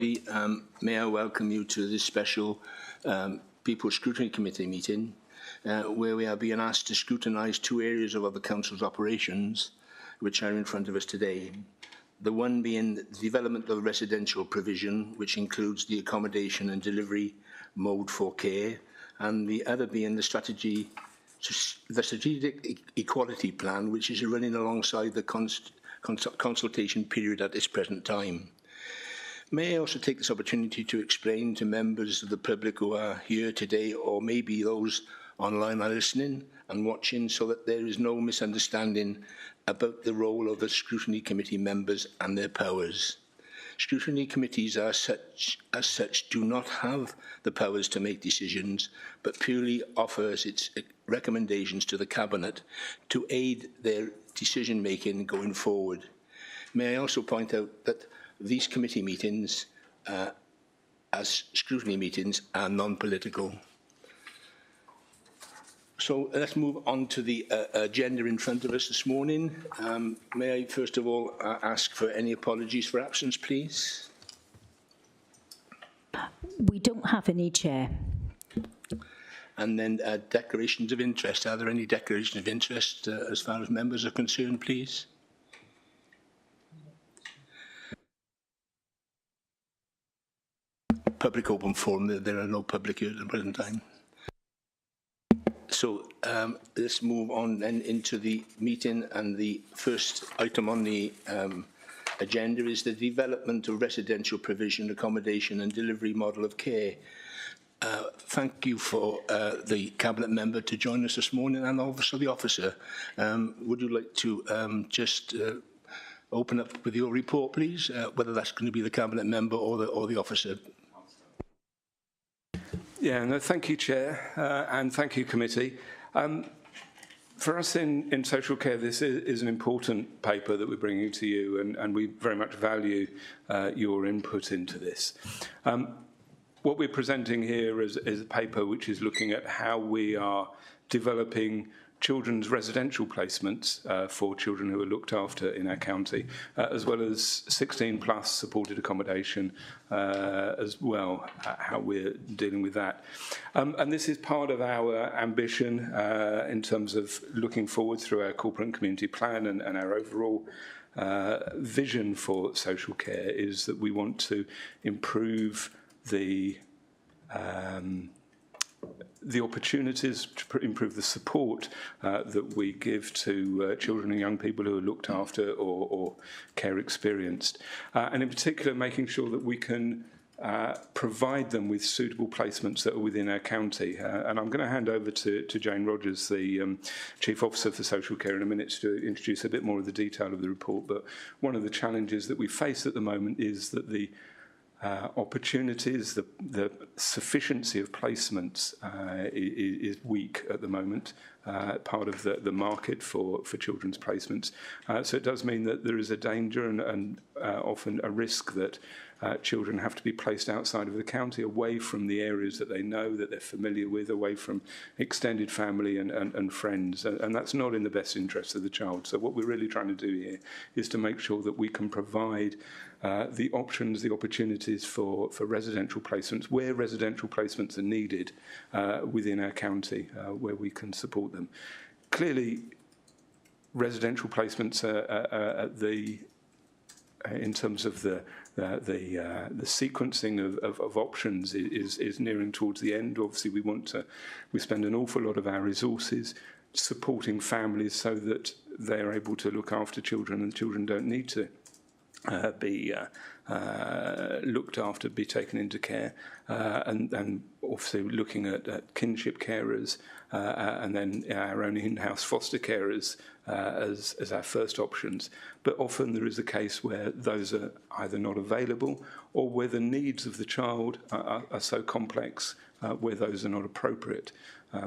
May I welcome you to this special People's Scrutiny Committee meeting, where we are being asked to scrutinise two areas of the Council's operations, which are in front of us today. The one being the development of residential provision, which includes the accommodation and delivery mode for care, and the other being the strategic equality plan, which is running alongside the consultation period at this present time. May I also take this opportunity to explain to members of the public who are here today, or maybe those online are listening and watching, so that there is no misunderstanding about the role of the Scrutiny Committee members and their powers. Scrutiny committees as such do not have the powers to make decisions, but purely offers its recommendations to the Cabinet to aid their decision-making going forward. May I also point out that these committee meetings, as scrutiny meetings, are non-political. So let's move on to the agenda in front of us this morning. May I first of all ask for any apologies for absence, please? We don't have any, Chair. And then declarations of interest. Are there any declarations of interest as far as members are concerned, please? Public open forum. There are no public here at the present time. So let's move on then into the meeting, and the first item on the agenda is the development of residential provision, accommodation and delivery model of care. Thank you for the Cabinet member to join us this morning, and also the officer. Would you like to just open up with your report, please, whether that's going to be the Cabinet member or the officer? Yeah, no, thank you, Chair, and thank you, Committee. For us in social care, this is an important paper that we're bringing to you, and we very much value your input into this. What we're presenting here is a paper which is looking at how we are developing children's residential placements for children who are looked after in our county, as well as 16+ supported accommodation as well, how we're dealing with that. And this is part of our ambition in terms of looking forward through our corporate and community plan, and our overall vision for social care is that we want to improve the opportunities, to improve the support that we give to children and young people who are looked after or care experienced. And in particular, making sure that we can provide them with suitable placements that are within our county. And I'm going to hand over to Jane Rogers, the Chief Officer for Social Care, in a minute to introduce a bit more of the detail of the report. But one of the challenges that we face at the moment is that the opportunities, the sufficiency of placements is weak at the moment, part of the market for children's placements. So it does mean that there is a danger and often a risk that children have to be placed outside of the county, away from the areas that they know, that they're familiar with, away from extended family and friends. And that's not in the best interest of the child. So what we're really trying to do here is to make sure that we can provide the options, the opportunities for residential placements, where residential placements are needed within our county, where we can support them. Clearly, residential placements are in terms of the sequencing of options is nearing towards the end. Obviously, we spend an awful lot of our resources supporting families so that they're able to look after children, and children don't need to be looked after, be taken into care, and also looking at kinship carers, and then our own in-house foster carers as our first options. But often there is a case where those are either not available, or where the needs of the child are so complex where those are not appropriate.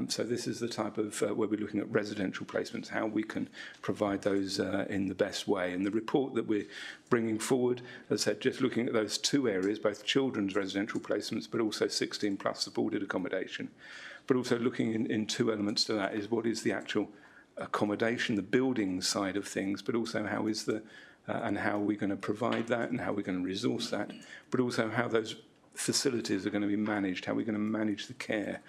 So this is the type of where we're looking at residential placements, how we can provide those in the best way. And the report that we're bringing forward, as I said, just looking at those two areas, both children's residential placements, but also 16+ supported accommodation. But also looking in two elements to that is what is the actual accommodation, the building side of things, but also how is the and how we're going to provide that and how we're going to resource that, but also how those facilities are going to be managed, how we're going to manage the care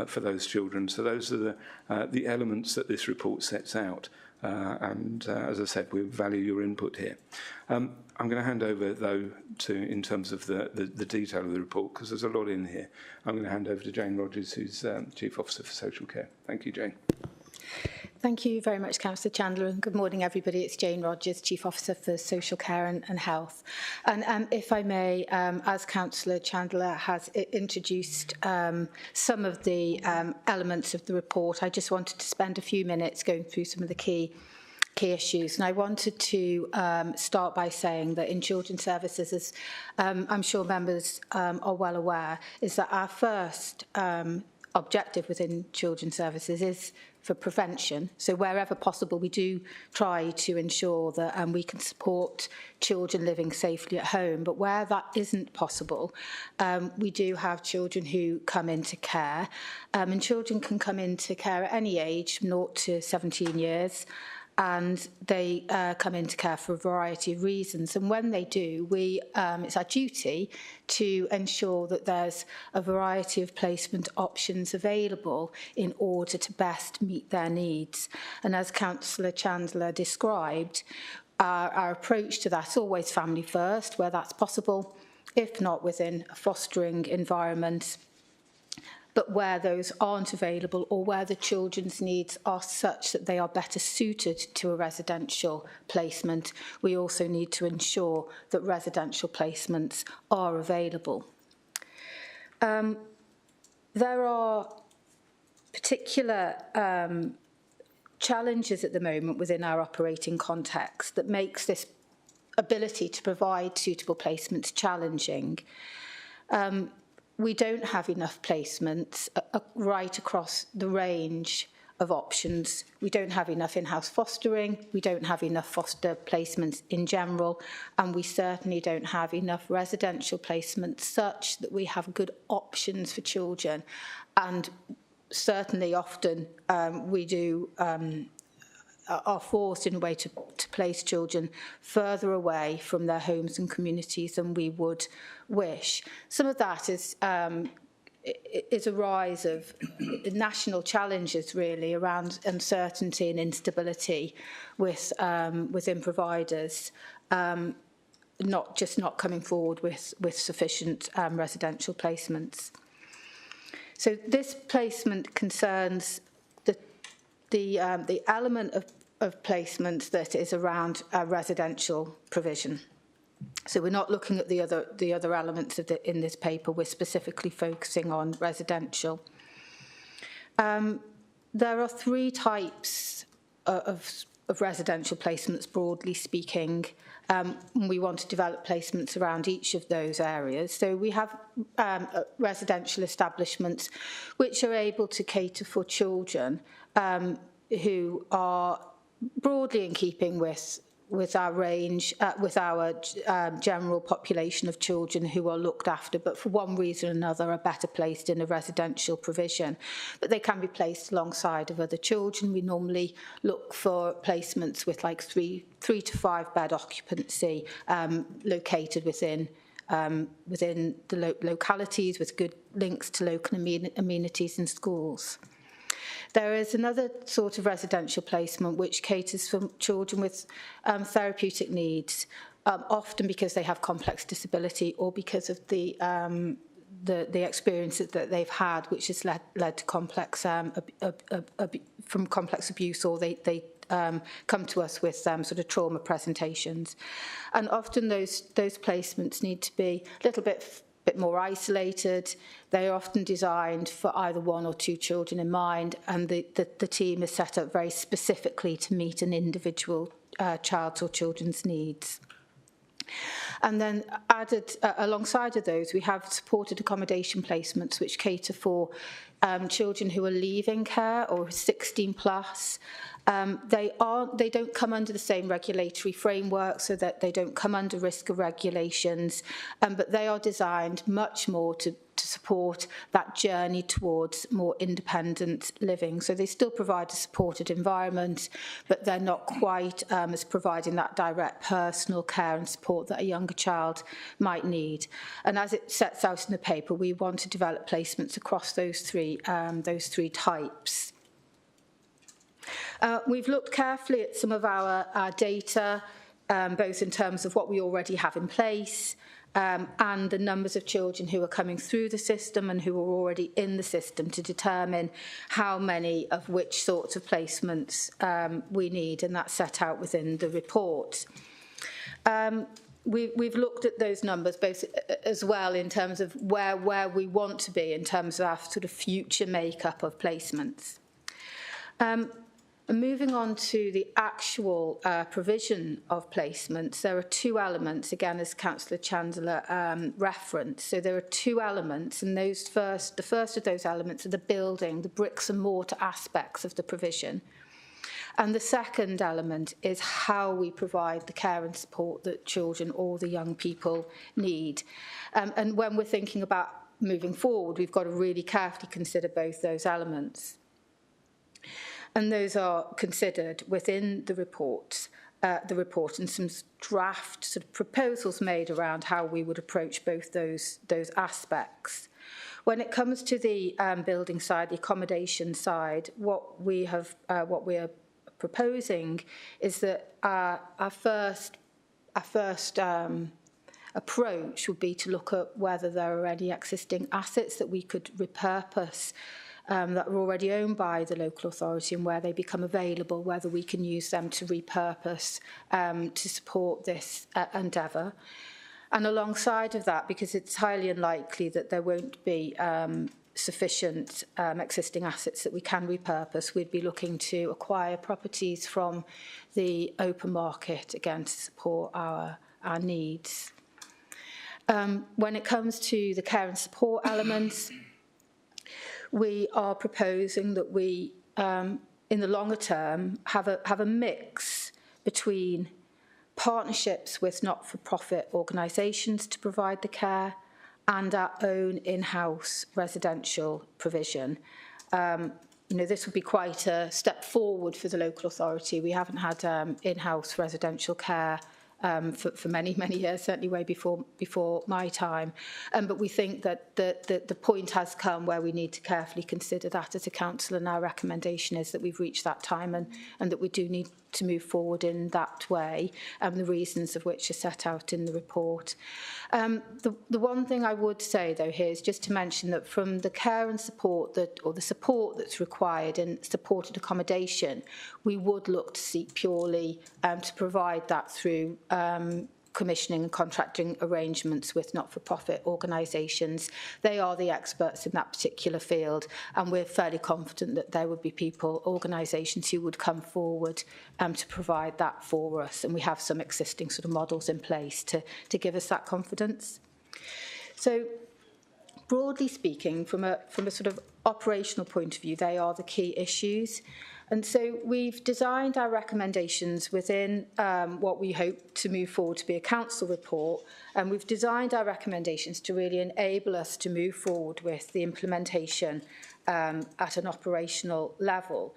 for those children. So those are the elements that this report sets out. As I said, we value your input here. I'm going to hand over, though, in terms of the detail of the report, because there's a lot in here. I'm going to hand over to Jane Rogers, who's Chief Officer for Social Care. Thank you, Jane. Thank you very much, Councillor Chandler, and good morning, everybody. It's Jane Rogers, Chief Officer for Social Care and Health. And if I may, as Councillor Chandler has introduced some of the elements of the report, I just wanted to spend a few minutes going through some of the key issues. And I wanted to start by saying that in children's services, as I'm sure members are well aware, is that our first objective within children's services is for prevention. So wherever possible, we do try to ensure that we can support children living safely at home. But where that isn't possible, we do have children who come into care. And children can come into care at any age, 0 to 17 years. And they come into care for a variety of reasons. And when they do, it's our duty to ensure that there's a variety of placement options available in order to best meet their needs. And as Councillor Chandler described, our approach to that's always family first, where that's possible, if not within a fostering environment. But where those aren't available or where the children's needs are such that they are better suited to a residential placement, we also need to ensure that residential placements are available. There are particular challenges at the moment within our operating context that makes this ability to provide suitable placements challenging. We don't have enough placements right across the range of options. We don't have enough in-house fostering, we don't have enough foster placements in general, and we certainly don't have enough residential placements such that we have good options for children. And certainly often we do are forced in a way to place children further away from their homes and communities than we would wish. Some of that is a rise of national challenges, really, around uncertainty and instability within providers, not coming forward with sufficient residential placements. So this placement concerns the element of placements that is around residential provision. So we're not looking at the other elements in this paper. We're specifically focusing on residential. There are 3 types of residential placements, broadly speaking. We want to develop placements around each of those areas. So we have residential establishments which are able to cater for children who are broadly in keeping with our range, with our general population of children who are looked after, but for one reason or another are better placed in a residential provision. But they can be placed alongside of other children. We normally look for placements with like 3 to 5 bed occupancy located within the localities with good links to local amenities and schools. There is another sort of residential placement which caters for children with therapeutic needs, often because they have complex disability or because of the experiences that they've had, which has led to complex from complex abuse, or they come to us with sort of trauma presentations, and often those placements need to be a little bit more isolated. They are often designed for either 1 or 2 children in mind, and the team is set up very specifically to meet an individual child's or children's needs. And then added alongside of those, we have supported accommodation placements which cater for children who are leaving care or 16 plus. They don't come under the same regulatory framework, so that they don't come under risk of regulations, but they are designed much more to to support that journey towards more independent living. So they still provide a supported environment, but they're not quite as providing that direct personal care and support that a younger child might need. And as it sets out in the paper, we want to develop placements across those three types. We've looked carefully at some of our data, both in terms of what we already have in place and the numbers of children who are coming through the system and who are already in the system, to determine how many of which sorts of placements we need, and that's set out within the report. We've looked at those numbers both as well in terms of where we want to be in terms of our sort of future makeup of placements. And moving on to the actual provision of placements, there are two elements, again, as Councillor Chandler referenced. So there are two elements, and the first of those elements are the building, the bricks and mortar aspects of the provision. And the second element is how we provide the care and support that children or the young people need. And when we're thinking about moving forward, we've got to really carefully consider both those elements. And those are considered within the report, and some draft sort of proposals made around how we would approach both those aspects. When it comes to the building side, the accommodation side, what we are proposing is that our first approach would be to look at whether there are any existing assets that we could repurpose that are already owned by the local authority, and where they become available, whether we can use them to repurpose to support this endeavour. And alongside of that, because it's highly unlikely that there won't be sufficient existing assets that we can repurpose, we'd be looking to acquire properties from the open market, again, to support our needs. When it comes to the care and support elements, we are proposing that we, in the longer term, have a mix between partnerships with not-for-profit organisations to provide the care and our own in-house residential provision. This would be quite a step forward for the local authority. We haven't had in-house residential care for many, many years, certainly way before my time. But we think that the point has come where we need to carefully consider that as a council, and our recommendation is that we've reached that time and that we do need to move forward in that way, the reasons of which are set out in the report. The one thing I would say, though, here is just to mention that from the care and support or the support that's required in supported accommodation, we would look to seek purely to provide that through commissioning and contracting arrangements with not-for-profit organisations. They are the experts in that particular field, and we're fairly confident that there would be organisations who would come forward to provide that for us, and we have some existing sort of models in place to give us that confidence. So, broadly speaking, from a sort of operational point of view, they are the key issues. And so we've designed our recommendations within what we hope to move forward to be a council report, and we've designed our recommendations to really enable us to move forward with the implementation at an operational level.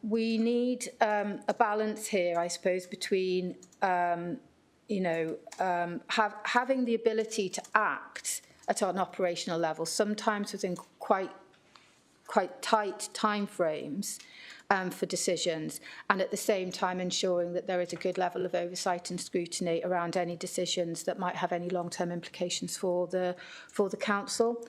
We need a balance here, I suppose, between having the ability to act at an operational level, sometimes within quite tight timeframes for decisions, and at the same time ensuring that there is a good level of oversight and scrutiny around any decisions that might have any long-term implications for the council.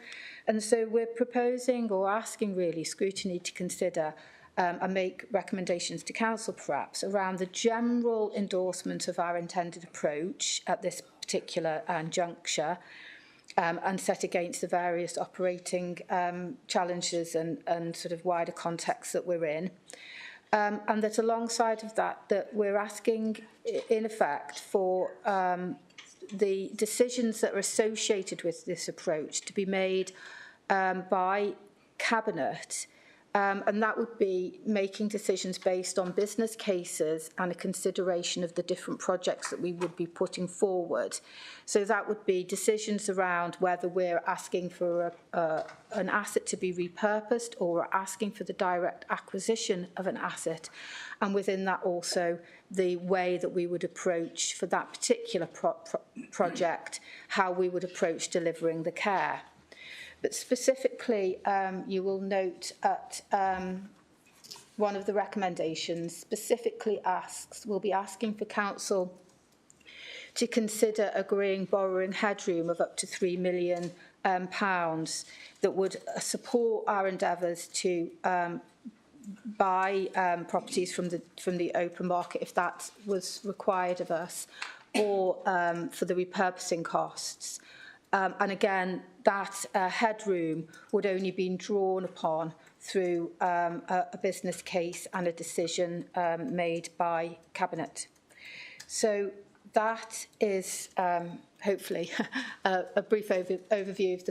And so we're proposing, or asking really, Scrutiny to consider and make recommendations to council perhaps around the general endorsement of our intended approach at this particular juncture, and set against the various operating challenges and sort of wider context that we're in. And that alongside of that we're asking, in effect, for the decisions that are associated with this approach to be made by Cabinet And that would be making decisions based on business cases and a consideration of the different projects that we would be putting forward. So that would be decisions around whether we're asking for an asset to be repurposed or we're asking for the direct acquisition of an asset. And within that also the way that we would approach for that particular project, how we would approach delivering the care. But specifically, you will note at one of the recommendations specifically we'll be asking for council to consider agreeing borrowing headroom of up to £3 million that would support our endeavours to buy properties from the open market if that was required of us, or for the repurposing costs. And again, that headroom would only be drawn upon through a business case and a decision made by Cabinet. So that is hopefully a brief overview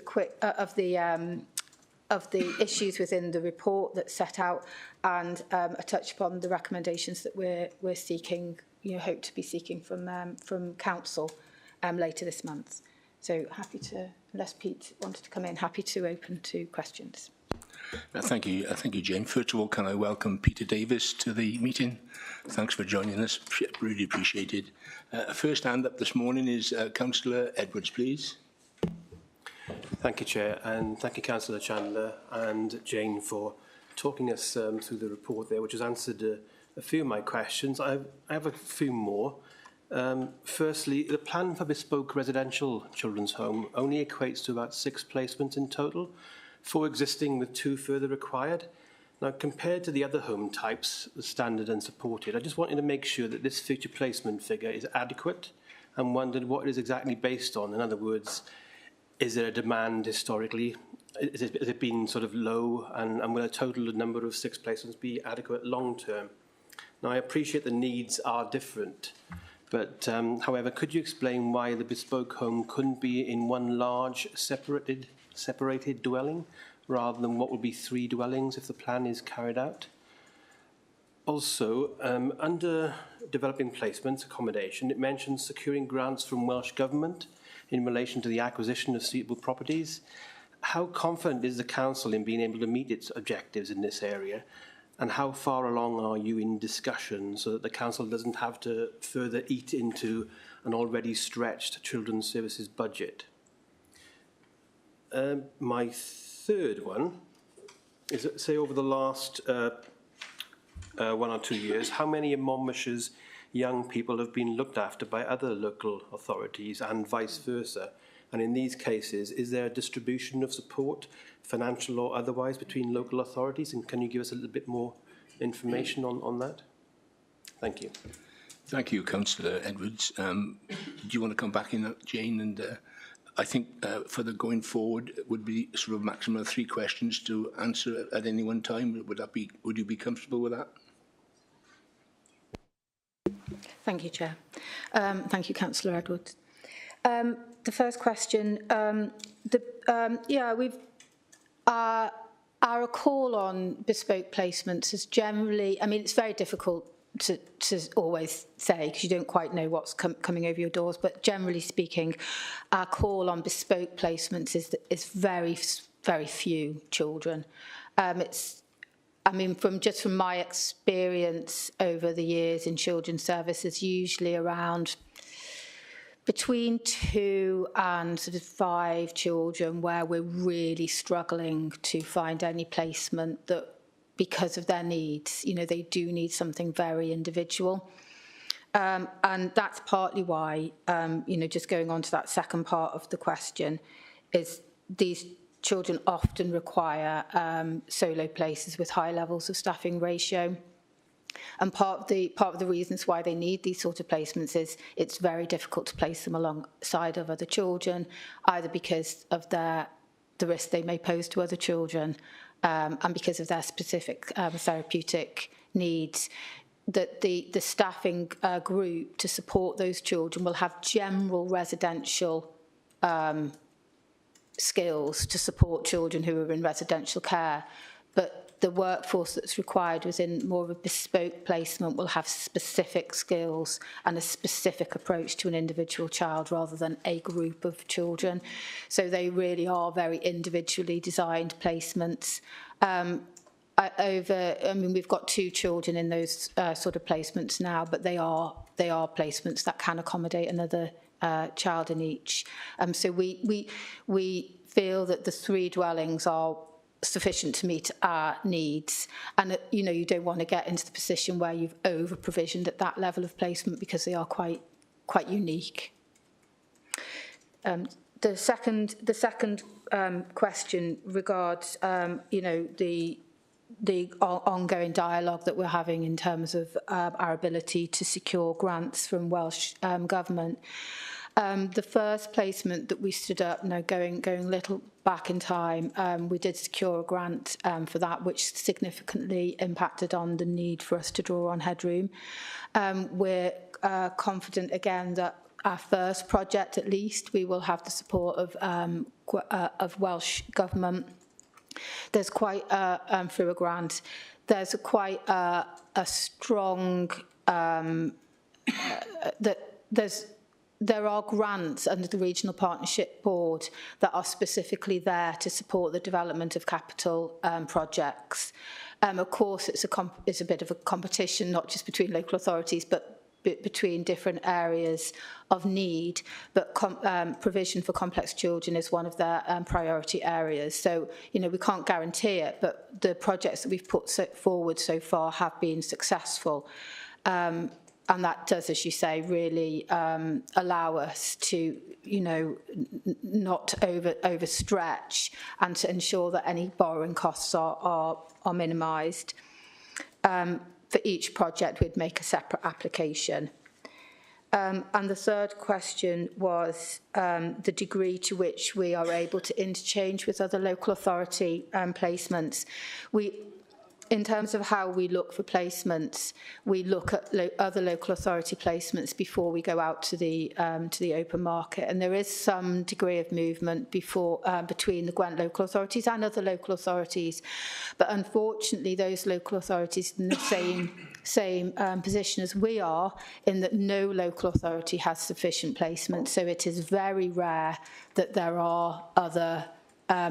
of the issues within the report that's set out, and a touch upon the recommendations that we're seeking, hope to be seeking from council later this month. So happy to, unless Pete wanted to come in, happy to open to questions. Thank you, Jane. First of all, can I welcome Peter Davis to the meeting? Thanks for joining us. Really appreciated. First hand up this morning is Councillor Edwards, please. Thank you, Chair, and thank you, Councillor Chandler and Jane, for talking us through the report there, which has answered a few of my questions. I have a few more. Firstly, the plan for bespoke residential children's home only equates to about 6 placements in total, 4 existing with 2 further required. Now, compared to the other home types, the standard and supported, I just wanted to make sure that this future placement figure is adequate, and wondered what it is exactly based on. In other words, is there a demand historically? Has it been sort of low, and will a total number of 6 placements be adequate long term? Now, I appreciate the needs are different, but however, could you explain why the bespoke home couldn't be in one large separated dwelling rather than what would be 3 dwellings if the plan is carried out? Also, under developing placements accommodation, it mentions securing grants from Welsh Government in relation to the acquisition of suitable properties. How confident is the council in being able to meet its objectives in this area? And how far along are you in discussion so that the council doesn't have to further eat into an already stretched children's services budget? My third one is, say, over the last 1 or 2 years, how many of Monmouthshire's young people have been looked after by other local authorities and vice versa? And in these cases, is there a distribution of support, financial or otherwise, between local authorities? And can you give us a little bit more information on that? Thank you. Thank you, Councillor Edwards. Do you want to come back in, Jane? And I think for the going forward, it would be sort of maximum of 3 questions to answer at any one time. Would you be comfortable with that? Thank you, Chair. Thank you, Councillor Edwards. The first question, our call on bespoke placements is generally, I mean, it's very difficult to always say because you don't quite know what's coming over your doors, but generally speaking, our call on bespoke placements is very, very few children. From my experience over the years in children's services, usually around between 2 and sort of 5 children where we're really struggling to find any placement that, because of their needs, they do need something very individual. And that's partly why, just going on to that second part of the question, is these children often require solo places with high levels of staffing ratio. And part of the reasons why they need these sort of placements is it's very difficult to place them alongside of other children, either because of the risk they may pose to other children, and because of their specific therapeutic needs. That the staffing group to support those children will have general residential skills to support children who are in residential care, but the workforce that's required within more of a bespoke placement will have specific skills and a specific approach to an individual child rather than a group of children. So they really are very individually designed placements. We've got 2 children in those sort of placements now, but they are placements that can accommodate another child in each. So we feel that the 3 dwellings are sufficient to meet our needs, and you don't want to get into the position where you've over provisioned at that level of placement, because they are quite unique. The second question regards the ongoing dialogue that we're having in terms of our ability to secure grants from Welsh Government. The first placement that we stood up, going a little back in time, we did secure a grant for that, which significantly impacted on the need for us to draw on headroom. We're confident again that our first project, at least, we will have the support of Welsh Government. There's quite through a grant. There's quite a strong there are grants under the Regional Partnership Board that are specifically there to support the development of capital projects. Of course, it's a bit of a competition, not just between local authorities, but between different areas of need, but provision for complex children is one of their priority areas. So, we can't guarantee it, but the projects that we've put forward so far have been successful. And that does, as you say, really allow us to, not overstretch, and to ensure that any borrowing costs are minimised. For each project, we'd make a separate application. And the third question was the degree to which we are able to interchange with other local authority placements. In terms of how we look for placements, we look at other local authority placements before we go out to the open market, and there is some degree of movement between the Gwent local authorities and other local authorities, but unfortunately those local authorities are in the same position as we are, in that no local authority has sufficient placement. So it is very rare that there are other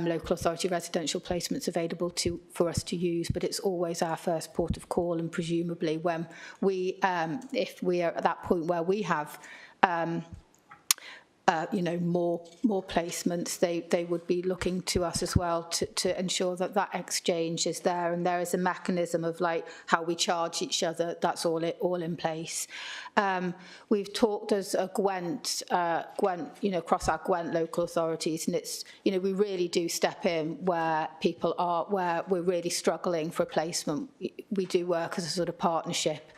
local authority residential placements available for us to use, but it's always our first port of call, and presumably when if we are at that point where we have more placements, they would be looking to us as well to ensure that exchange is there, and there is a mechanism of how we charge each other. That's all in place. We've talked as a Gwent, across our Gwent local authorities, and it's we really do step in where people are, where we're really struggling for a placement. We do work as a sort of partnership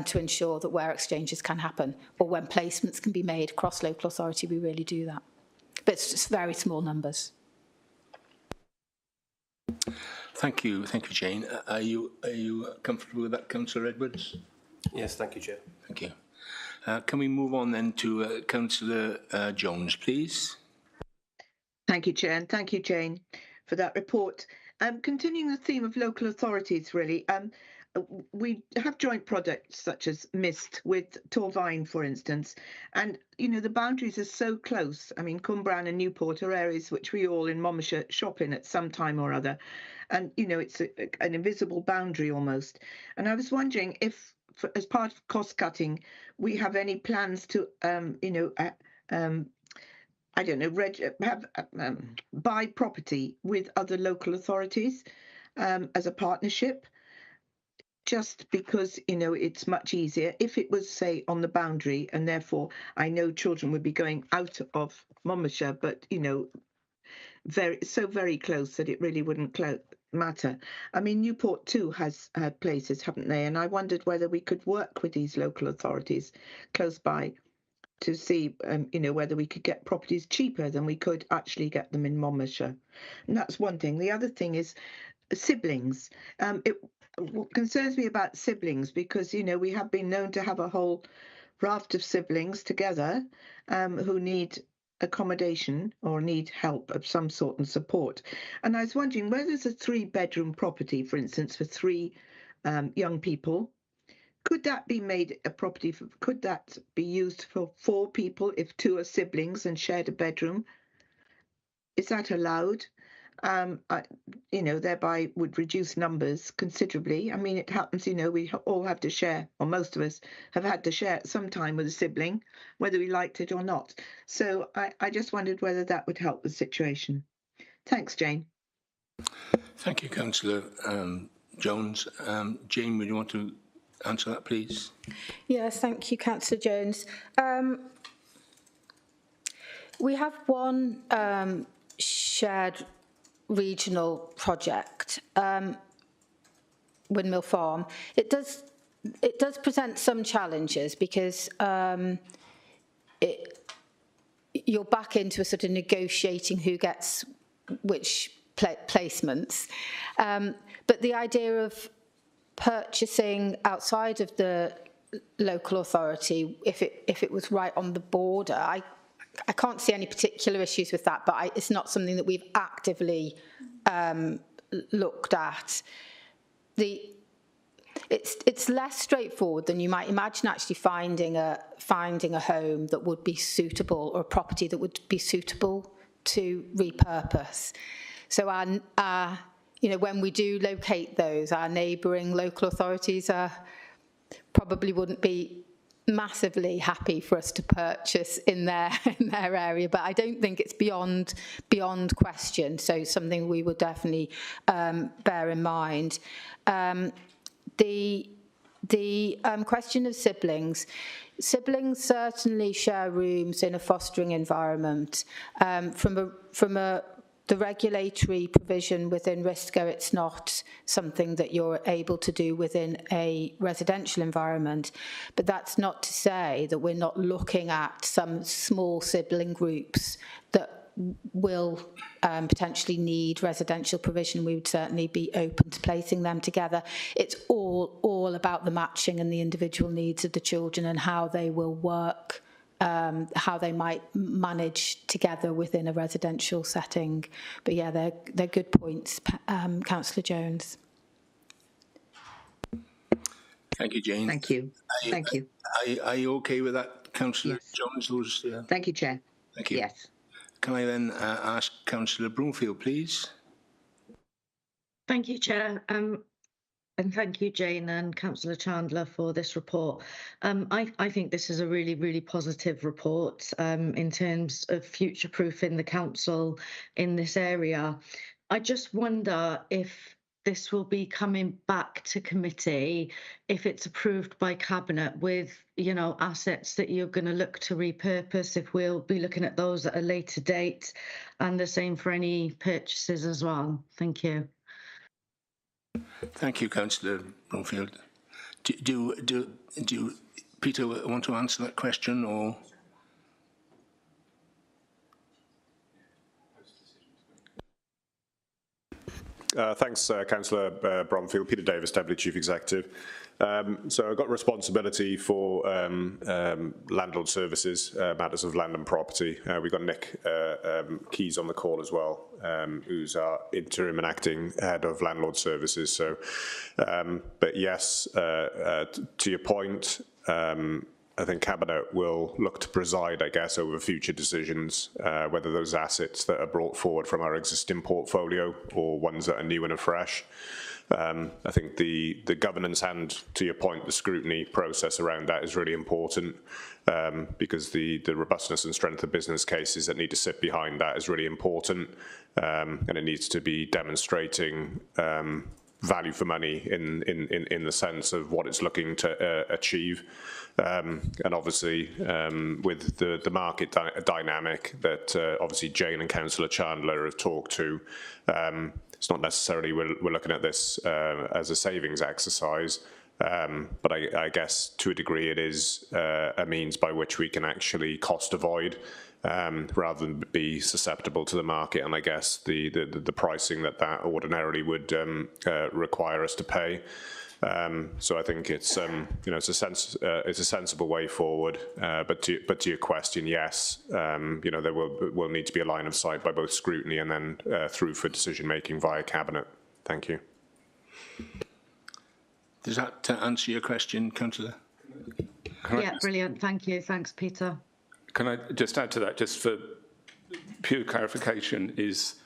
to ensure that where exchanges can happen, or when placements can be made across local authority, we really do that. But it's just very small numbers. Thank you, Jane. Are you comfortable with that, Councillor Edwards? Yes, thank you, Chair. Thank you. Can we move on then to Councillor Jones, please? Thank you, Chair, and thank you, Jane, for that report. Continuing the theme of local authorities, really, we have joint projects such as MIST with Torvine, for instance, and the boundaries are so close. I mean, Cwmbran and Newport are areas which we all in Monmouthshire shop in at some time or other, and it's an invisible boundary almost. And I was wondering if, as part of cost cutting, we have any plans to buy property with other local authorities as a partnership. Just because, it's much easier if it was, say, on the boundary, and therefore I know children would be going out of Monmouthshire, but, very close that it really wouldn't matter. I mean, Newport too has places, haven't they? And I wondered whether we could work with these local authorities close by to see, whether we could get properties cheaper than we could actually get them in Monmouthshire. And that's one thing. The other thing is siblings. What concerns me about siblings, because we have been known to have a whole raft of siblings together who need accommodation or need help of some sort and support. And I was wondering, where there's a 3-bedroom property, for instance, for 3 young people, could that be made a property for, could that be used for 4 people if 2 are siblings and shared a bedroom? Is that allowed? Thereby would reduce numbers considerably. I mean, it happens, we all have to share, or most of us have had to share at some time with a sibling, whether we liked it or not. So I just wondered whether that would help the situation. Thanks, Jane. Thank you, Councillor Jones. Jane, would you want to answer that, please? Yes, thank you, Councillor Jones. We have one shared regional project, Windmill Farm. It does present some challenges because you're back into a sort of negotiating who gets which placements. But the idea of purchasing outside of the local authority, if it was right on the border, I can't see any particular issues with that, but it's not something that we've actively looked at. It's less straightforward than you might imagine actually finding a home that would be suitable, or a property that would be suitable to repurpose. So when we do locate those, our neighbouring local authorities probably wouldn't be massively happy for us to purchase in their area, but I don't think it's beyond question. So something we would definitely bear in mind. The question of siblings certainly share rooms in a fostering environment. The regulatory provision within RISCA, it's not something that you're able to do within a residential environment. But that's not to say that we're not looking at some small sibling groups that will potentially need residential provision. We would certainly be open to placing them together. It's all about the matching and the individual needs of the children and how they will work, how they might manage together within a residential setting. But yeah, they're good points, Councillor Jones. Thank you, Jane. Thank you. Thank you. Are you okay with that, Councillor Yes. Jones? Thank you, Chair. Thank you. Yes. Can I then ask Councillor Broomfield, please? Thank you, Chair. And thank you, Jane and Councillor Chandler, for this report. I think this is a really, really positive report in terms of future-proofing the council in this area. I just wonder if this will be coming back to committee if it's approved by Cabinet with, assets that you're going to look to repurpose, if we'll be looking at those at a later date, and the same for any purchases as well. Thank you. Thank you, Councillor Broomfield. Do Peter want to answer that question, or? Thanks, Councillor Bromfield. Peter Davis, Deputy Chief Executive. So I've got responsibility for landlord services, matters of land and property. We've got Nick Keys on the call as well, who's our interim and acting head of landlord services. So, but yes, to your point, I think Cabinet will look to preside, I guess, over future decisions, whether those assets that are brought forward from our existing portfolio or ones that are new and afresh. I think the governance and, to your point, the scrutiny process around that is really important, because the robustness and strength of business cases that need to sit behind that is really important, and it needs to be demonstrating value for money in the sense of what it's looking to achieve. And obviously, with the market dynamic that obviously Jane and Councillor Chandler have talked to, it's not necessarily we're looking at this as a savings exercise, but I guess to a degree it is a means by which we can actually cost avoid, rather than be susceptible to the market, and I guess the pricing that ordinarily would require us to pay. So I think it's it's a sensible way forward. But to your question, yes, there will need to be a line of sight by both scrutiny and then through for decision making via cabinet. Thank you. Does that answer your question, Councillor? Yeah, brilliant. Thank you. Thanks, Peter. Can I just add to that, just for pure clarification, is,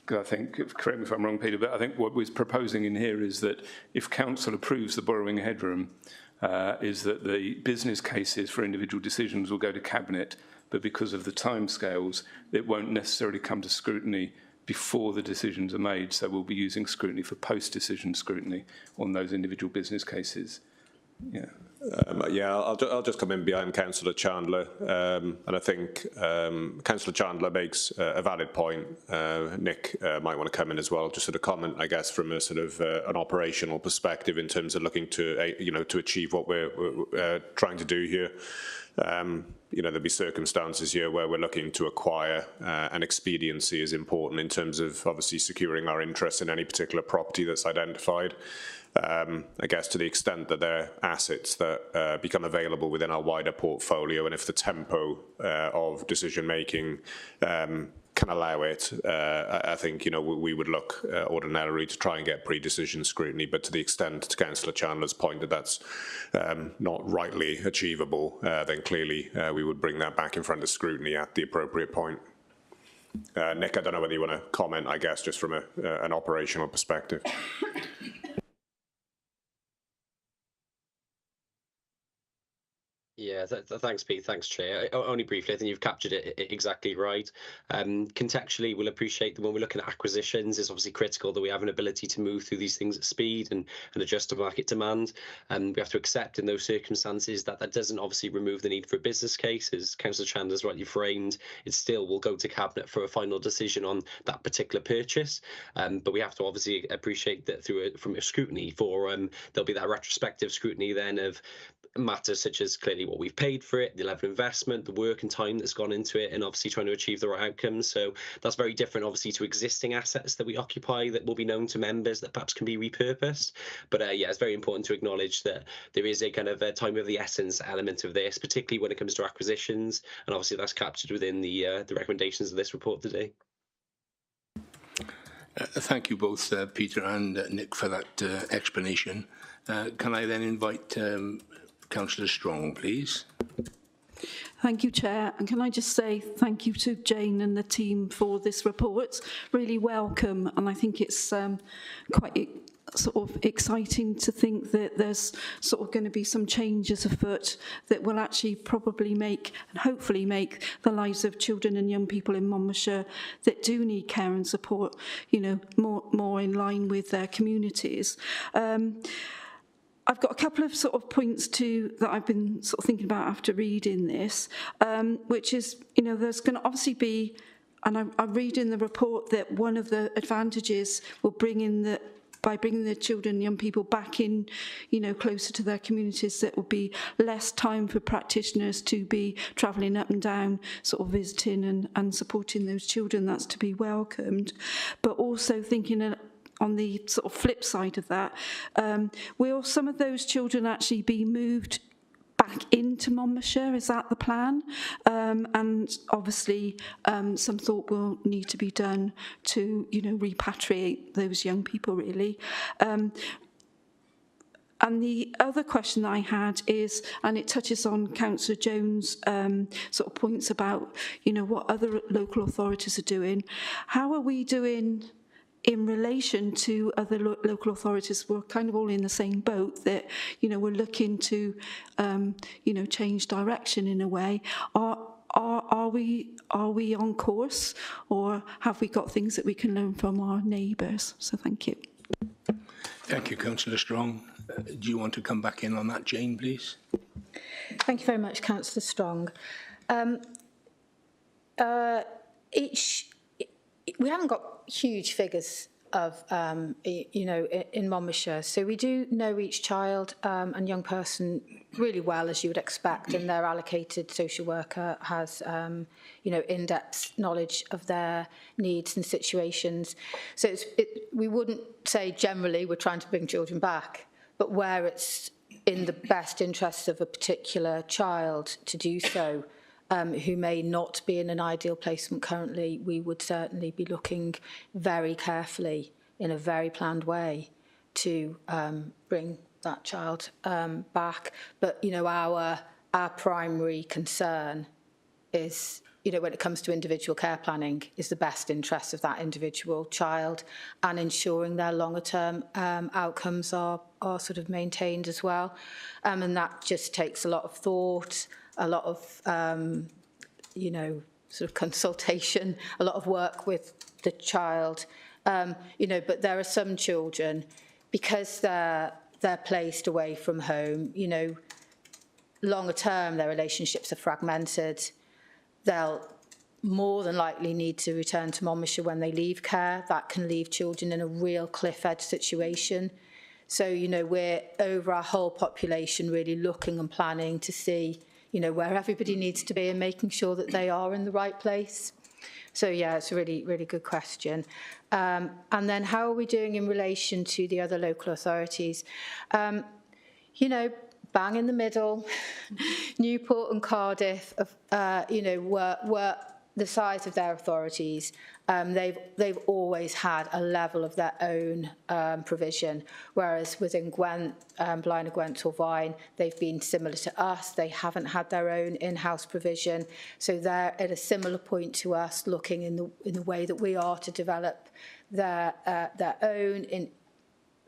I think, correct me if I'm wrong, Peter, but I think what we're proposing in here is that if council approves the borrowing headroom, is that the business cases for individual decisions will go to cabinet, but because of the timescales, it won't necessarily come to scrutiny before the decisions are made. So we'll be using scrutiny for post-decision scrutiny on those individual business cases. Yeah. I'll just come in behind Councillor Chandler, and I think Councillor Chandler makes a valid point. Nick might want to come in as well, just sort of comment, I guess, from a sort of an operational perspective in terms of looking to to achieve what we're trying to do here. There'll be circumstances here where we're looking to acquire, and expediency is important in terms of obviously securing our interest in any particular property that's identified. I guess to the extent that there are assets that become available within our wider portfolio, and if the tempo of decision making can allow it, I think we would look ordinarily to try and get pre-decision scrutiny. But to the extent, to Councillor Chandler's point, that that's not rightly achievable, then clearly we would bring that back in front of scrutiny at the appropriate point. Nick, I don't know whether you want to comment, I guess, just from an operational perspective. Yeah, thanks, Pete. Thanks, Chair. Only briefly, I think you've captured it exactly right. Contextually, we'll appreciate that when we're looking at acquisitions, it's obviously critical that we have an ability to move through these things at speed and adjust to market demand. And we have to accept in those circumstances that doesn't obviously remove the need for a business case. As Councillor Chandler's rightly framed, it still will go to Cabinet for a final decision on that particular purchase. But we have to obviously appreciate that from a scrutiny there'll be that retrospective scrutiny then of matters such as clearly what we've paid for it, the level of investment, the work and time that's gone into it, and obviously trying to achieve the right outcomes. So that's very different obviously to existing assets that we occupy that will be known to members that perhaps can be repurposed. But it's very important to acknowledge that there is a kind of a time of the essence element of this, particularly when it comes to acquisitions, and obviously that's captured within the recommendations of this report today. Thank you both, Peter and Nick, for that explanation. Can I then invite Councillor Strong, please? Thank you, Chair. And can I just say thank you to Jane and the team for this report. It's really welcome, and I think it's quite sort of exciting to think that there's sort of going to be some changes afoot that will actually probably make and hopefully make the lives of children and young people in Monmouthshire that do need care and support, more in line with their communities. I've got a couple of sort of points that I've been sort of thinking about after reading this, which is, there's going to obviously be, and I read in the report that one of the advantages will by bringing the children and young people back in, closer to their communities, that will be less time for practitioners to be travelling up and down, sort of visiting and supporting those children. That's to be welcomed. But also thinking on the sort of flip side of that, will some of those children actually be moved back into Monmouthshire? Is that the plan? And obviously, some thought will need to be done to, repatriate those young people, really. And the other question I had is, and it touches on Councillor Jones' sort of points about, what other local authorities are doing. How are we doing in relation to other local authorities? We're kind of all in the same boat that, we're looking to, change direction in a way. Are we on course, or have we got things that we can learn from our neighbours? So thank you. Thank you, Councillor Strong. Do you want to come back in on that, Jane, please? Thank you very much, Councillor Strong. We haven't got huge figures of, in Monmouthshire. So we do know each child and young person really well, as you would expect, and their allocated social worker has, in-depth knowledge of their needs and situations. So we wouldn't say generally we're trying to bring children back, but where it's in the best interests of a particular child to do so, who may not be in an ideal placement currently, we would certainly be looking very carefully in a very planned way to bring that child back. But, you know, our primary concern is, you know, when it comes to individual care planning, is the best interest of that individual child and ensuring their longer term outcomes are sort of maintained as well. And that just takes a lot of thought, a lot of, you know, sort of consultation, a lot of work with the child. You know, but there are some children, because they're placed away from home, you know, longer term their relationships are fragmented. They'll more than likely need to return to Monmouthshire when they leave care. That can leave children in a real cliff edge situation. So, you know, we're over our whole population really looking and planning to see, you know, where everybody needs to be and making sure that they are in the right place. So, yeah, it's a really, really good question. And then how are we doing in relation to the other local authorities? You know, bang in the middle, Newport and Cardiff, you know, were the size of their authorities. They've always had a level of their own provision, whereas within Gwent, Blaenau Gwent or Vine, they've been similar to us. They haven't had their own in-house provision, so they're at a similar point to us, looking in the way that we are to develop their own in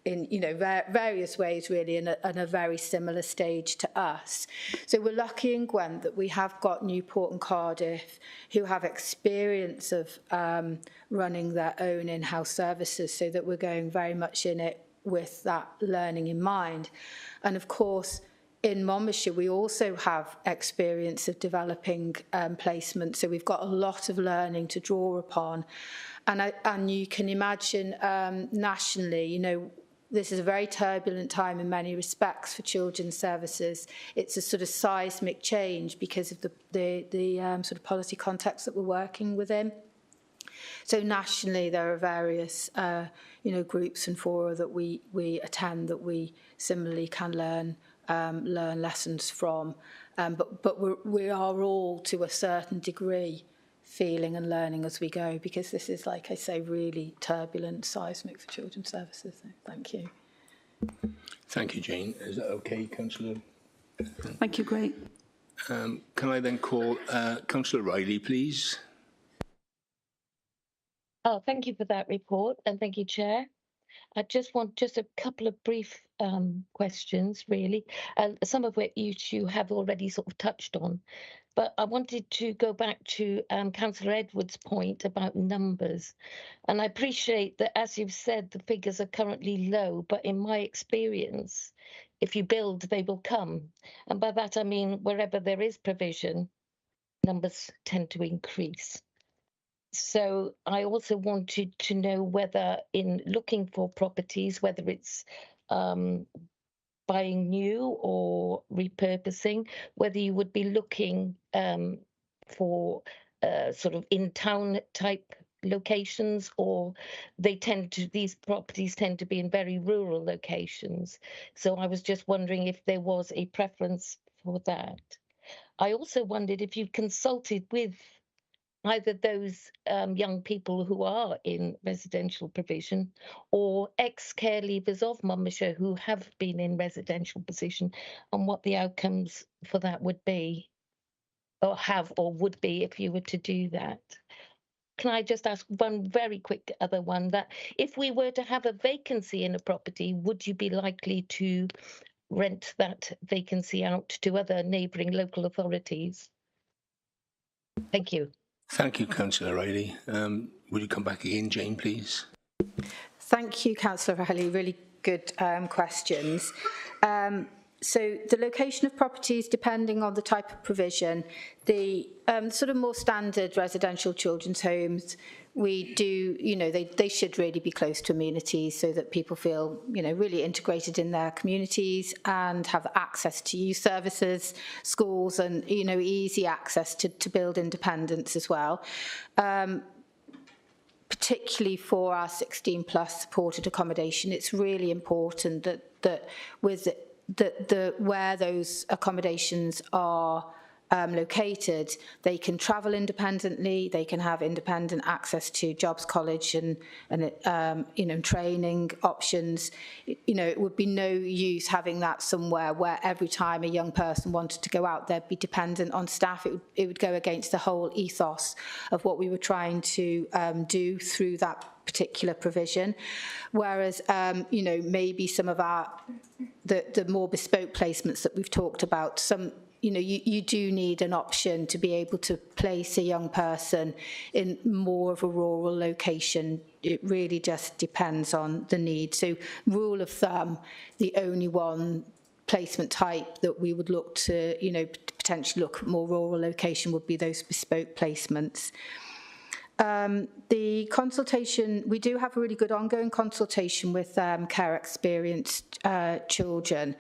you know, various ways really, in a very similar stage to us. So we're lucky in Gwent that we have got Newport and Cardiff who have experience of running their own in-house services, so that we're going very much in it with that learning in mind. And of course, in Monmouthshire, we also have experience of developing placement, so we've got a lot of learning to draw upon. And you can imagine nationally, you know, this is a very turbulent time in many respects for children's services. It's a sort of seismic change because of the sort of policy context that we're working within. So nationally, there are various you know, groups and fora that we attend that we similarly can learn lessons from. But we are all, to a certain degree, feeling and learning as we go, because this is, like I say, really turbulent, seismic for children's services. So thank you. Thank you, Jane. Is that okay, Councillor? Thank you, great. Can I then call Councillor Riley, please? Oh, thank you for that report, and thank you, Chair. I just want a couple of brief questions, really, some of which you have already sort of touched on. But I wanted to go back to Councillor Edwards' point about numbers. And I appreciate that, as you've said, the figures are currently low, but in my experience, if you build, they will come. And by that, I mean, wherever there is provision, numbers tend to increase. So I also wanted to know whether, in looking for properties, whether it's buying new or repurposing, whether you would be looking for sort of in-town type locations, or these properties tend to be in very rural locations. So I was just wondering if there was a preference for that. I also wondered if you consulted with either those young people who are in residential provision or ex-care leavers of Monmouthshire who have been in residential position, and what the outcomes for that would be, or have or would be if you were to do that. Can I just ask one very quick other one, that if we were to have a vacancy in a property, would you be likely to rent that vacancy out to other neighbouring local authorities? Thank you. Thank you, Councillor Riley. Would you come back again, Jane, please? Thank you, Councillor Riley. Really good questions. So the location of properties, depending on the type of provision, the sort of more standard residential children's homes, we do, you know, they should really be close to amenities so that people feel, you know, really integrated in their communities and have access to youth services, schools, and, you know, easy access to build independence as well. Particularly for our 16+ supported accommodation, it's really important that that with where those accommodations are located, they can travel independently, they can have independent access to jobs college and training options. It would be no use having that somewhere where every time a young person wanted to go out, they'd be dependent on staff. It would go against the whole ethos of what we were trying to do through that particular provision. Whereas, maybe some of the more bespoke placements that we've talked about, you do need an option to be able to place a young person in more of a rural location. It really just depends on the need. So, rule of thumb, the only one placement type that we would look to, potentially look at more rural location would be those bespoke placements. The consultation, we do have a really good ongoing consultation with care experienced children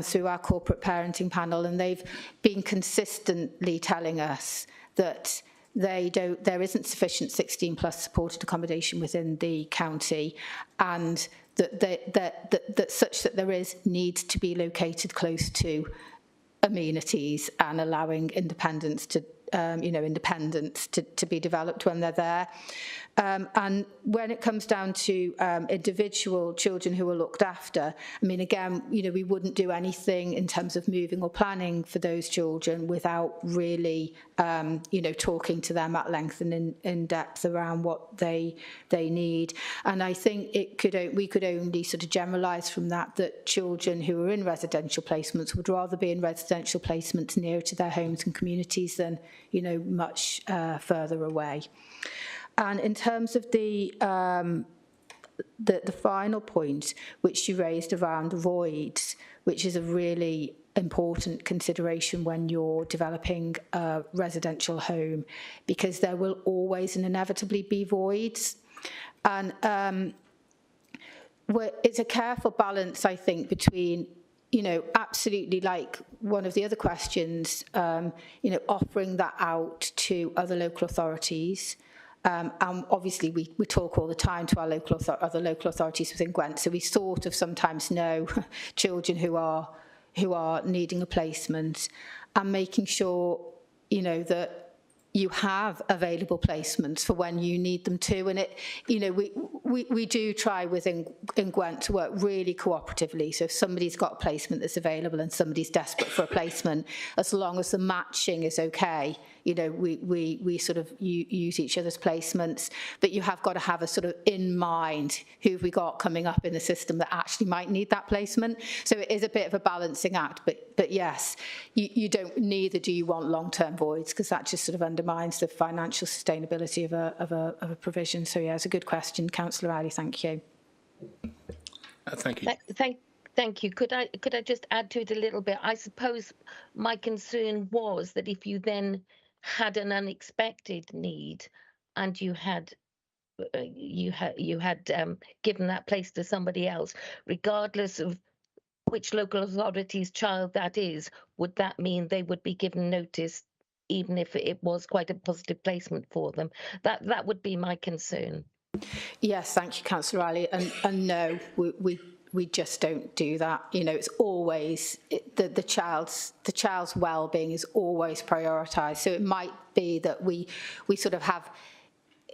through our corporate parenting panel, and they've been consistently telling us that there isn't sufficient 16 plus supported accommodation within the county, and that such that there needs to be located close to amenities and allowing independence to be developed when they're there. And when it comes down to individual children who are looked after, I mean, again, we wouldn't do anything in terms of moving or planning for those children without really, talking to them at length and in depth around what they need. And I think we could only sort of generalise from that children who are in residential placements would rather be in residential placements nearer to their homes and communities than, much further away. And in terms of the final point, which you raised around voids, which is a really important consideration when you're developing a residential home, because there will always and inevitably be voids. And it's a careful balance, I think, between absolutely, like one of the other questions, offering that out to other local authorities. And obviously, we talk all the time to our other local authorities within Gwent, so we sort of sometimes know children who are needing a placement, and making sure that you have available placements for when you need them to. And we do try within Gwent to work really cooperatively. So if somebody's got a placement that's available and somebody's desperate for a placement, as long as the matching is okay, we sort of use each other's placements. But you have got to have a sort of in mind who have we got coming up in the system that actually might need that placement. So it is a bit of a balancing act. But yes, neither do you want long-term voids, because that just sort of undermines the financial sustainability of a provision. So yeah, it's a good question, Councillor Riley. Thank you. Thank you. Thank you. Could I just add to it a little bit? I suppose my concern was that if you then had an unexpected need and you had given that place to somebody else, regardless of which local authority's child that is, would that mean they would be given notice even if it was quite a positive placement for them? That would be my concern. Yes, thank you, Councillor Riley. And no, we just don't do that. It's always the child's well-being is always prioritised. So it might be that we sort of have.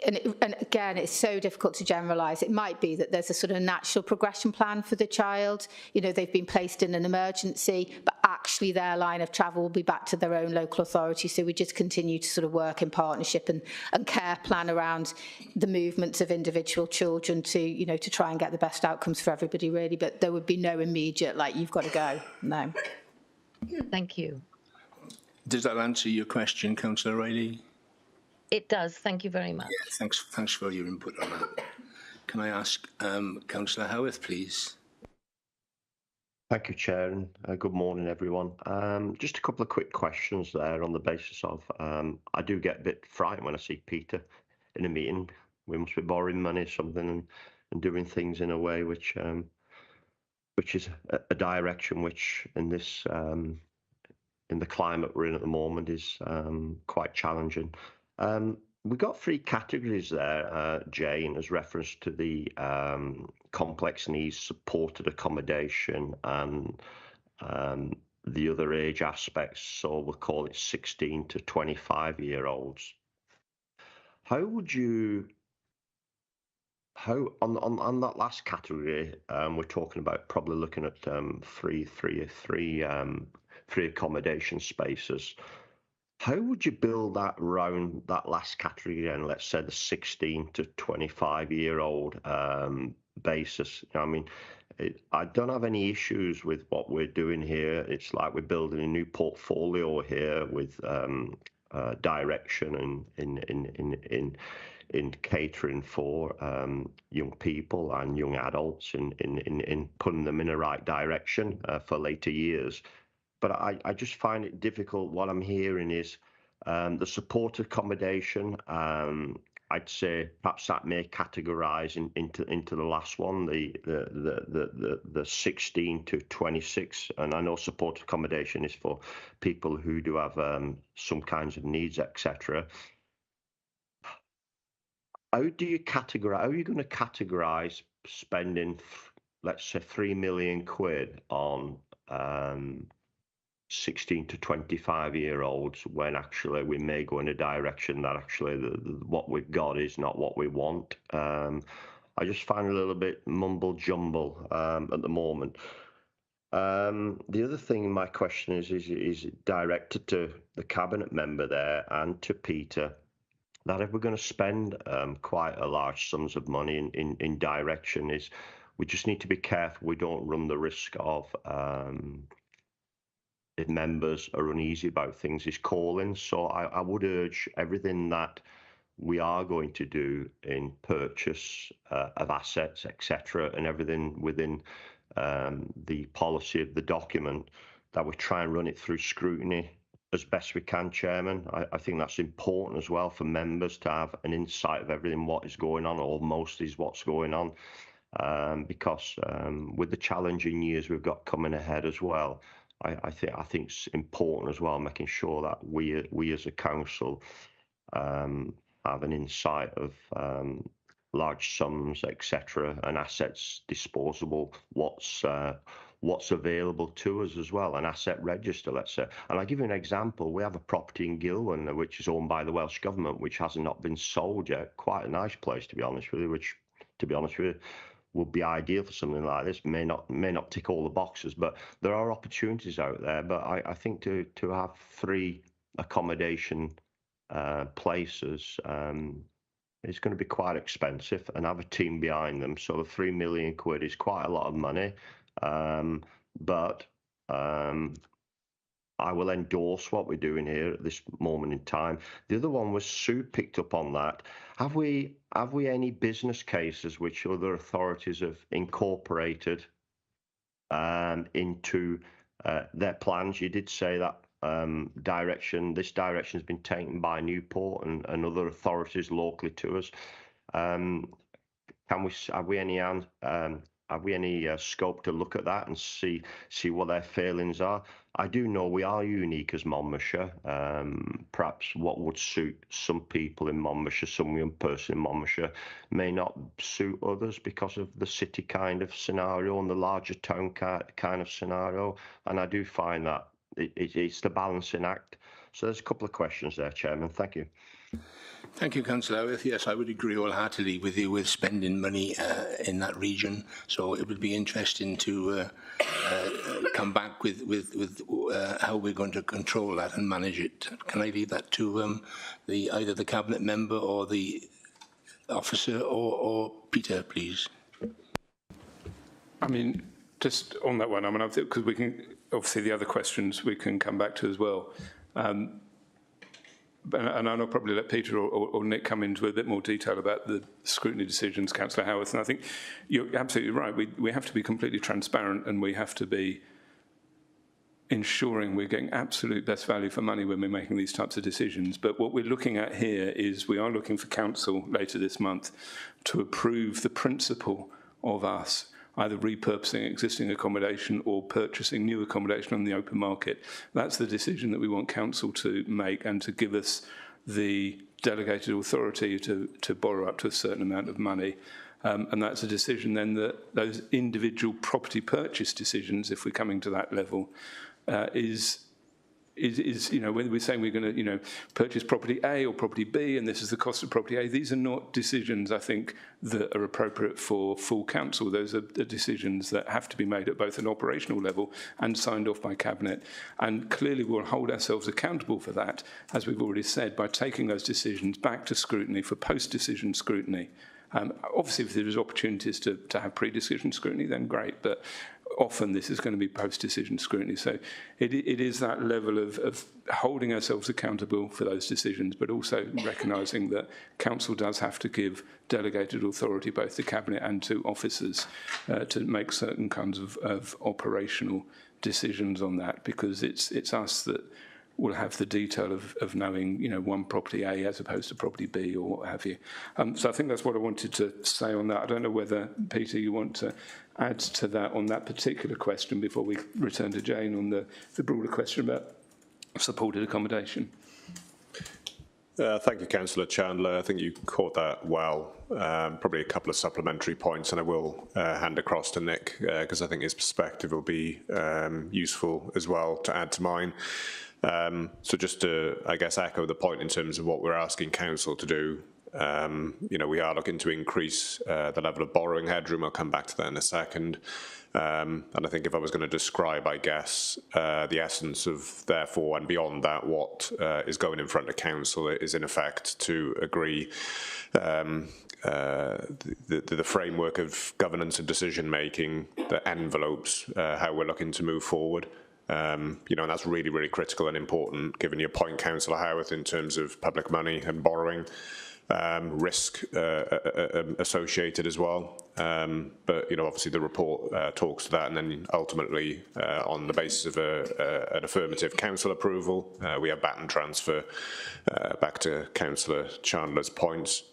And again, it's so difficult to generalise. It might be that there's a sort of natural progression plan for the child. They've been placed in an emergency, but actually their line of travel will be back to their own local authority. So we just continue to sort of work in partnership and care plan around the movements of individual children to try and get the best outcomes for everybody, really. But there would be no immediate, like, you've got to go. No. Thank you. Does that answer your question, Councillor Riley? It does. Thank you very much. Yeah, thanks for your input on that. Can I ask Councillor Howarth, please? Thank you, Chair, and good morning, everyone. Just a couple of quick questions there on the basis of I do get a bit frightened when I see Peter in a meeting. We must be borrowing money or something and doing things in a way which is a direction which in this in the climate we're in at the moment is quite challenging. we got three categories there, Jane, as reference to the complex needs supported accommodation and the other age aspects. So we'll call it 16 to 25-year-olds. How would you, on that last category, we're talking about probably looking at three accommodation spaces. How would you build that around that last category and let's say the 16 to 25-year-old basis? I mean, I don't have any issues with what we're doing here. It's like we're building a new portfolio here with direction and in catering for young people and young adults in putting them in the right direction for later years. But I just find it difficult. What I'm hearing is the support accommodation. I'd say perhaps that may categorise into the last one, the 16 to 26. And I know support accommodation is for people who do have some kinds of needs, etc. How do you categorise? How are you going to categorise spending, let's say, 3 million quid on 16 to 25-year-olds when actually we may go in a direction that actually what we've got is not what we want? I just find it a little bit mumble jumble at the moment. The other thing, my question is directed to the cabinet member there and to Peter, that if we're going to spend quite a large sums of money in direction, is we just need to be careful we don't run the risk of if members are uneasy about things, is calling. So I would urge everything that we are going to do in purchase of assets, etc., and everything within the policy of the document, that we try and run it through scrutiny as best we can, Chairman. I think that's important as well for members to have an insight of everything what is going on, or most is what's going on, because with the challenging years we've got coming ahead as well, I think it's important as well making sure that we as a council have an insight of large sums, etc., and assets disposable, what's available to us as well, an asset register, let's say. And I'll give you an example. We have a property in Gilwan, which is owned by the Welsh Government, which has not been sold yet. Quite a nice place, to be honest with you, which, to be honest with you, would be ideal for something like this. May not tick all the boxes, but there are opportunities out there. But I think to have 3 accommodation places, it's going to be quite expensive and have a team behind them. So the 3 million quid is quite a lot of money. But I will endorse what we're doing here at this moment in time. The other one was Sue picked up on that. Have we any business cases which other authorities have incorporated into their plans? You did say that this direction has been taken by Newport and other authorities locally to us. Have we any scope to look at that and see what their failings are? I do know we are unique as Monmouthshire. Perhaps what would suit some people in Monmouthshire, some young person in Monmouthshire, may not suit others because of the city kind of scenario and the larger town kind of scenario. And I do find that it's the balancing act. So there's a couple of questions there, Chairman. Thank you. Thank you, Councillor Howarth. Yes, I would agree wholeheartedly with you with spending money in that region. So it would be interesting to come back with how we're going to control that and manage it. Can I leave that to either the cabinet member or the officer or Peter, please? I mean, just on that one, I mean, because we can obviously the other questions we can come back to as well. And I'll probably let Peter or Nick come into a bit more detail about the scrutiny decisions, Councillor Howarth. And I think you're absolutely right. We have to be completely transparent, and we have to be ensuring we're getting absolute best value for money when we're making these types of decisions. But what we're looking at here is we are looking for council later this month to approve the principle of us either repurposing existing accommodation or purchasing new accommodation on the open market. That's the decision that we want council to make and to give us the delegated authority to borrow up to a certain amount of money. And that's a decision then that those individual property purchase decisions, if we're coming to that level, is when we're saying we're going to purchase property A or property B and this is the cost of property A, these are not decisions I think that are appropriate for full council. Those are the decisions that have to be made at both an operational level and signed off by Cabinet, and clearly we'll hold ourselves accountable for that, as we've already said, by taking those decisions back to scrutiny for post-decision scrutiny. Obviously, if there's opportunities to have pre-decision scrutiny, then great, but often this is going to be post-decision scrutiny. So it is that level of holding ourselves accountable for those decisions, but also recognising that council does have to give delegated authority both to Cabinet and to officers to make certain kinds of operational decisions on that, because it's us that will have the detail of knowing, one property A as opposed to property B or what have you. So I think that's what I wanted to say on that. I don't know whether, Peter, you want to add to that on that particular question before we return to Jane on the broader question about supported accommodation. Thank you, Councillor Chandler. I think you caught that well. Probably a couple of supplementary points, and I will hand across to Nick because I think his perspective will be useful as well to add to mine. So just to, I guess, echo the point in terms of what we're asking council to do. We are looking to increase the level of borrowing headroom. I'll come back to that in a second. And I think if I was going to describe, I guess, the essence of, therefore, and beyond that, what is going in front of council is, in effect, to agree the framework of governance and decision-making that envelopes how we're looking to move forward. And that's really, really critical and important, given your point, Councillor Howarth, in terms of public money and borrowing, risk associated as well. But, obviously the report talks to that, and then ultimately, on the basis of an affirmative council approval, we have baton transfer back to Councillor Chandler's points.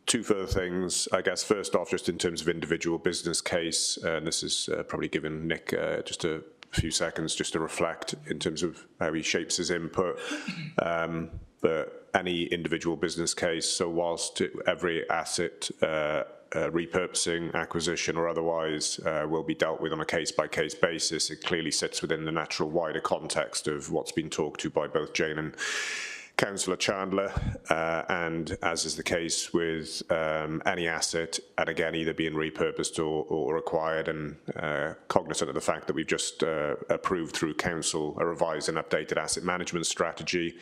Two further things, I guess. First off, just in terms of individual business case, and this is probably given Nick just a few seconds just to reflect in terms of how he shapes his input. But any individual business case, so whilst every asset repurposing, acquisition or otherwise will be dealt with on a case-by-case basis, it clearly sits within the natural wider context of what's been talked to by both Jane and Councillor Chandler, and as is the case with any asset, and again, either being repurposed or acquired, and cognizant of the fact that we've just approved through Council a revised and updated asset management strategy.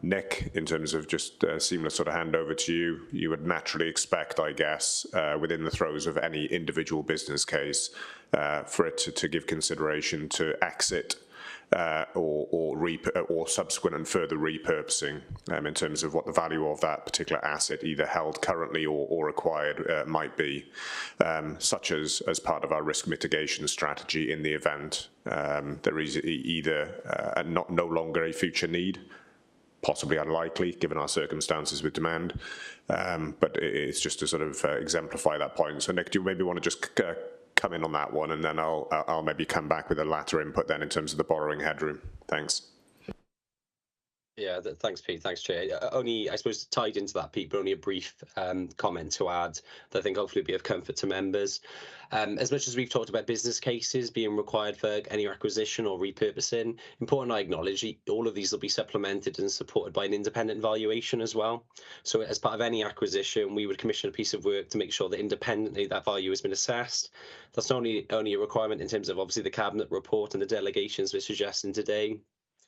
Nick, in terms of just seamless sort of handover to you, you would naturally expect, I guess, within the throes of any individual business case, for it to give consideration to exit or subsequent and further repurposing in terms of what the value of that particular asset, either held currently or acquired, might be, such as part of our risk mitigation strategy in the event there is either no longer a future need, possibly unlikely given our circumstances with demand, but it's just to sort of exemplify that point. So Nick, do you maybe want to just come in on that one, and then I'll maybe come back with a latter input then in terms of the borrowing headroom. Thanks. Yeah, thanks, Pete. Thanks, Chair. Only, I suppose, tied into that, Pete, but only a brief comment to add that I think hopefully will be of comfort to members. As much as we've talked about business cases being required for any acquisition or repurposing, important I acknowledge all of these will be supplemented and supported by an independent valuation as well. So as part of any acquisition, we would commission a piece of work to make sure that independently that value has been assessed. That's not only a requirement in terms of obviously the Cabinet report and the delegations we're suggesting today,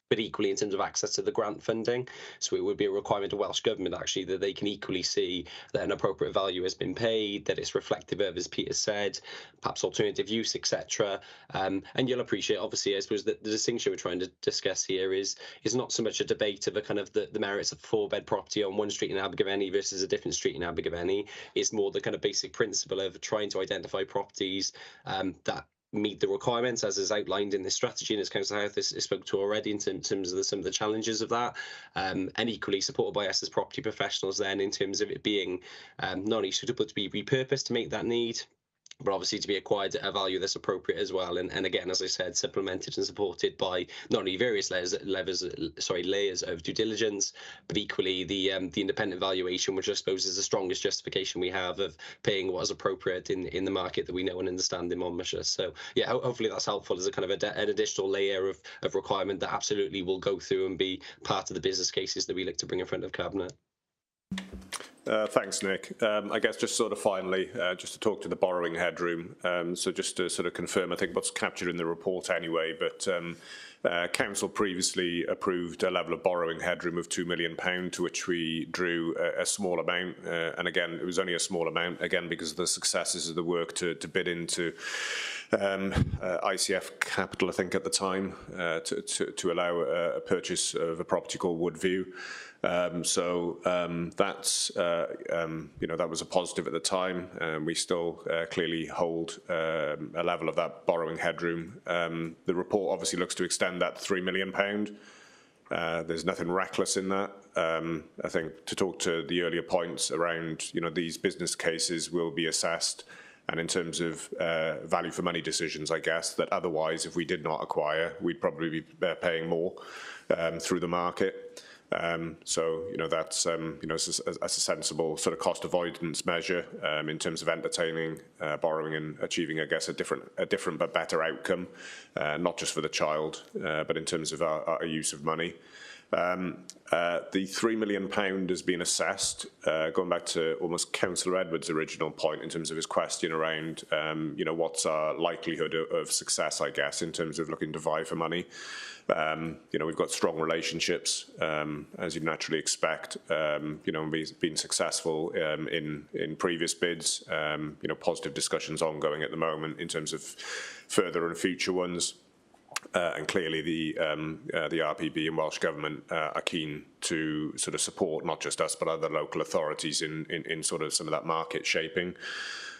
but equally in terms of access to the grant funding. So it would be a requirement of Welsh Government, actually, that they can equally see that an appropriate value has been paid, that it's reflective of, as Peter said, perhaps alternative use, etc. And you'll appreciate, obviously, I suppose, that the distinction we're trying to discuss here is not so much a debate of a kind of the merits of a 4-bed property on one street in Abergavenny versus a different street in Abergavenny. It's more the kind of basic principle of trying to identify properties that meet the requirements as is outlined in this strategy, and as Councillor Howarth has spoke to already in terms of some of the challenges of that, and equally supported by us as property professionals then in terms of it being not only suitable to be repurposed to meet that need, but obviously to be acquired at a value that's appropriate as well. And again, as I said, supplemented and supported by not only various layers of due diligence, but equally the independent valuation, which I suppose is the strongest justification we have of paying what is appropriate in the market that we know and understand in Monmouthshire. So yeah, hopefully that's helpful as a kind of an additional layer of requirement that absolutely will go through and be part of the business cases that we look to bring in front of Cabinet. Thanks, Nick. I guess just sort of finally, just to talk to the borrowing headroom. So just to sort of confirm, I think what's captured in the report anyway, but Council previously approved a level of borrowing headroom of £2 million, to which we drew a small amount. And again, it was only a small amount, again, because of the successes of the work to bid into ICF Capital, I think, at the time, to allow a purchase of a property called Woodview. That's that was a positive at the time. We still clearly hold a level of that borrowing headroom. The report obviously looks to extend that to £3 million. There's nothing reckless in that. I think to talk to the earlier points around, these business cases will be assessed, and in terms of value for money decisions, I guess, that otherwise, if we did not acquire, we'd probably be paying more through the market. That's a sensible sort of cost avoidance measure in terms of entertaining borrowing and achieving, I guess, a different but better outcome, not just for the child, but in terms of our use of money. The £3 million has been assessed, going back to almost Councillor Edwards' original point in terms of his question around, what's our likelihood of success, I guess, in terms of looking to vie for money. We've got strong relationships, as you'd naturally expect. We've been successful in previous bids. Positive discussions ongoing at the moment in terms of further and future ones. And clearly the RPB and Welsh Government are keen to sort of support not just us but other local authorities in sort of some of that market shaping.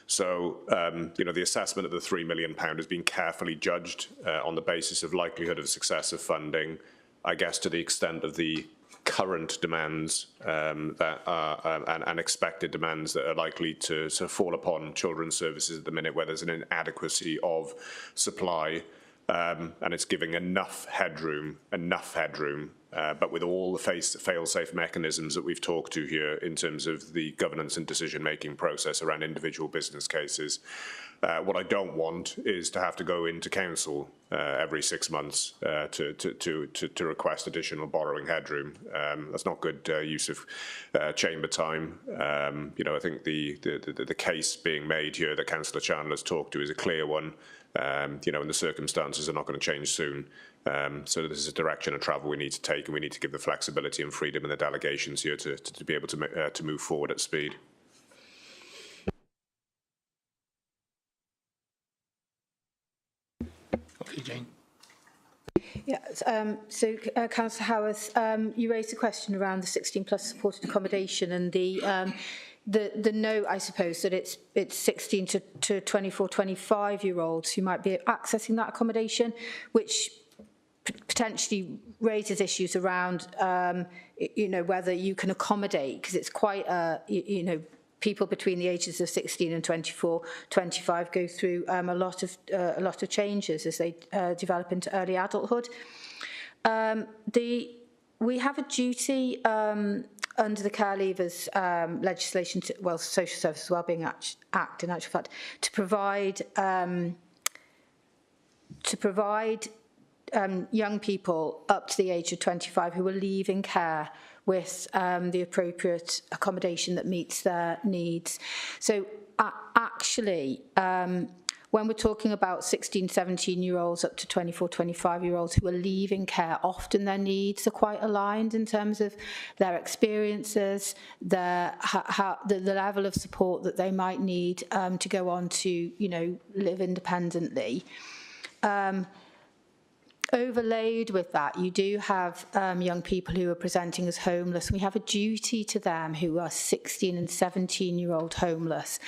So, the assessment of the £3 million has been carefully judged on the basis of likelihood of success of funding, I guess, to the extent of the current demands that are and expected demands that are likely to sort of fall upon children's services at the minute, where there's an inadequacy of supply. And it's giving enough headroom, but with all the fail-safe mechanisms that we've talked to here in terms of the governance and decision-making process around individual business cases. What I don't want is to have to go into council every 6 months to request additional borrowing headroom. That's not good use of chamber time. I think the case being made here that Councillor Chandler's talked to is a clear one. And the circumstances are not going to change soon. So this is a direction of travel we need to take, and we need to give the flexibility and freedom in the delegations here to be able to move forward at speed. Okay, Jane. Yeah, Councillor Howarth, you raised a question around the 16+ supported accommodation and the note, I suppose, that it's 16 to 24, 25-year-olds who might be accessing that accommodation, which potentially raises issues around, whether you can accommodate, because it's quite people between the ages of 16 and 24, 25 go through a lot of changes as they develop into early adulthood. We have a duty under the Care Leavers legislation, Social Services Wellbeing Act, in actual fact, to provide young people up to the age of 25 who are leaving care with the appropriate accommodation that meets their needs. So actually, when we're talking about 16, 17-year-olds up to 24, 25-year-olds who are leaving care, often their needs are quite aligned in terms of their experiences, the level of support that they might need to go on to, live independently. Overlaid with that, you do have young people who are presenting as homeless. We have a duty to them who are 16 and 17-year-old homeless.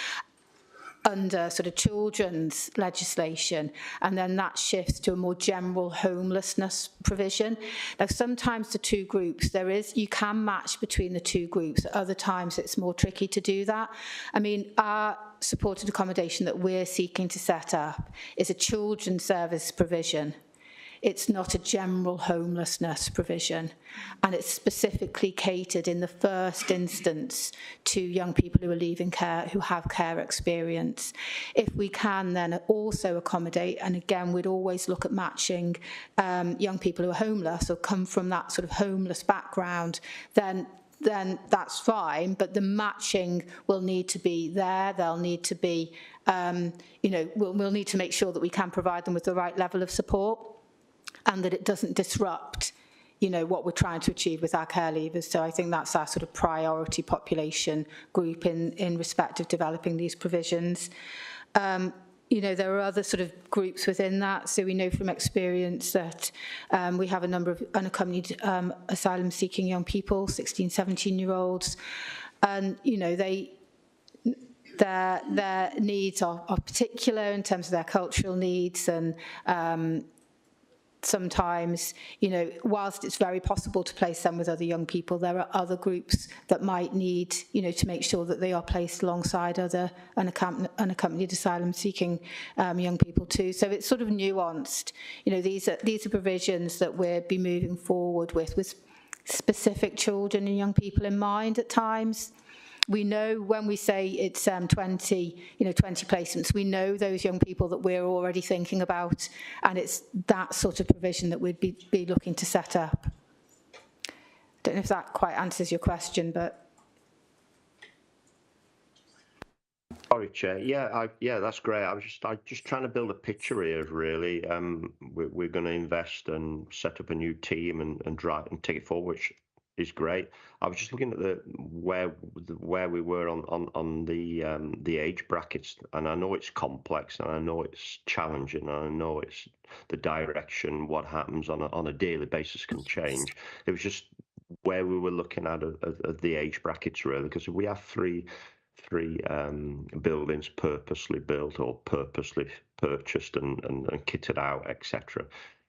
under sort of children's legislation, and then that shifts to a more general homelessness provision. Now, sometimes the two groups, you can match between the two groups. At other times, it's more tricky to do that. I mean, our supported accommodation that we're seeking to set up is a children's service provision. It's not a general homelessness provision, and it's specifically catered in the first instance to young people who are leaving care, who have care experience. If we can then also accommodate, and again, we'd always look at matching young people who are homeless or come from that sort of homeless background, then that's fine, but the matching will need to be there. They'll need to be, we'll need to make sure that we can provide them with the right level of support, and that it doesn't disrupt, what we're trying to achieve with our care leavers. So I think that's our sort of priority population group in respect of developing these provisions. There are other sort of groups within that. So we know from experience that we have a number of unaccompanied asylum-seeking young people, 16, 17-year-olds, and, their needs are particular in terms of their cultural needs, and sometimes, whilst it's very possible to place them with other young people, there are other groups that might need, to make sure that they are placed alongside other unaccompanied asylum-seeking young people too. So it's sort of nuanced. These are provisions that we'll be moving forward with specific children and young people in mind at times. We know when we say it's 20 placements, we know those young people that we're already thinking about, and it's that sort of provision that we'd be looking to set up. I don't know if that quite answers your question, but... Sorry, Chair. Yeah, that's great. I was just trying to build a picture here. Really, we're going to invest and set up a new team and drive and take it forward, which is great. I was just looking at where we were on the age brackets, and I know it's complex, and I know it's challenging, and I know it's the direction. What happens on a daily basis can change. It was just where we were looking at the age brackets, really, because we have three buildings purposely built or purposely purchased and kitted out, etc.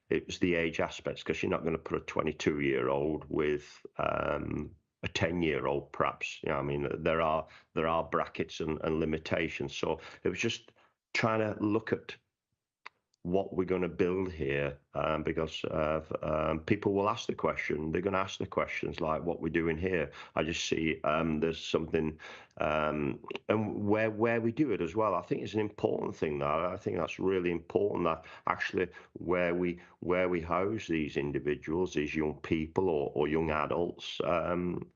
It was the age aspects, because you're not going to put a 22-year-old with a 10-year-old, perhaps. There are brackets and limitations. So it was just trying to look at what we're going to build here, because people will ask the question. They're going to ask the questions like what we're doing here. I just see there's something, and where we do it as well. I think it's an important thing. I think that's really important, that actually where we house these individuals, these young people or young adults,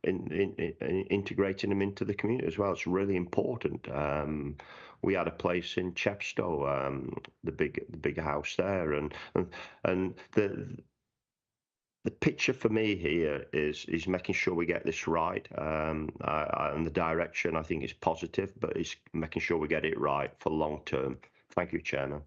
integrating them into the community as well. It's really important. We had a place in Chepstow, the big house there, and the picture for me here is making sure we get this right, and the direction I think is positive, but it's making sure we get it right for long term. Thank you, Chairman.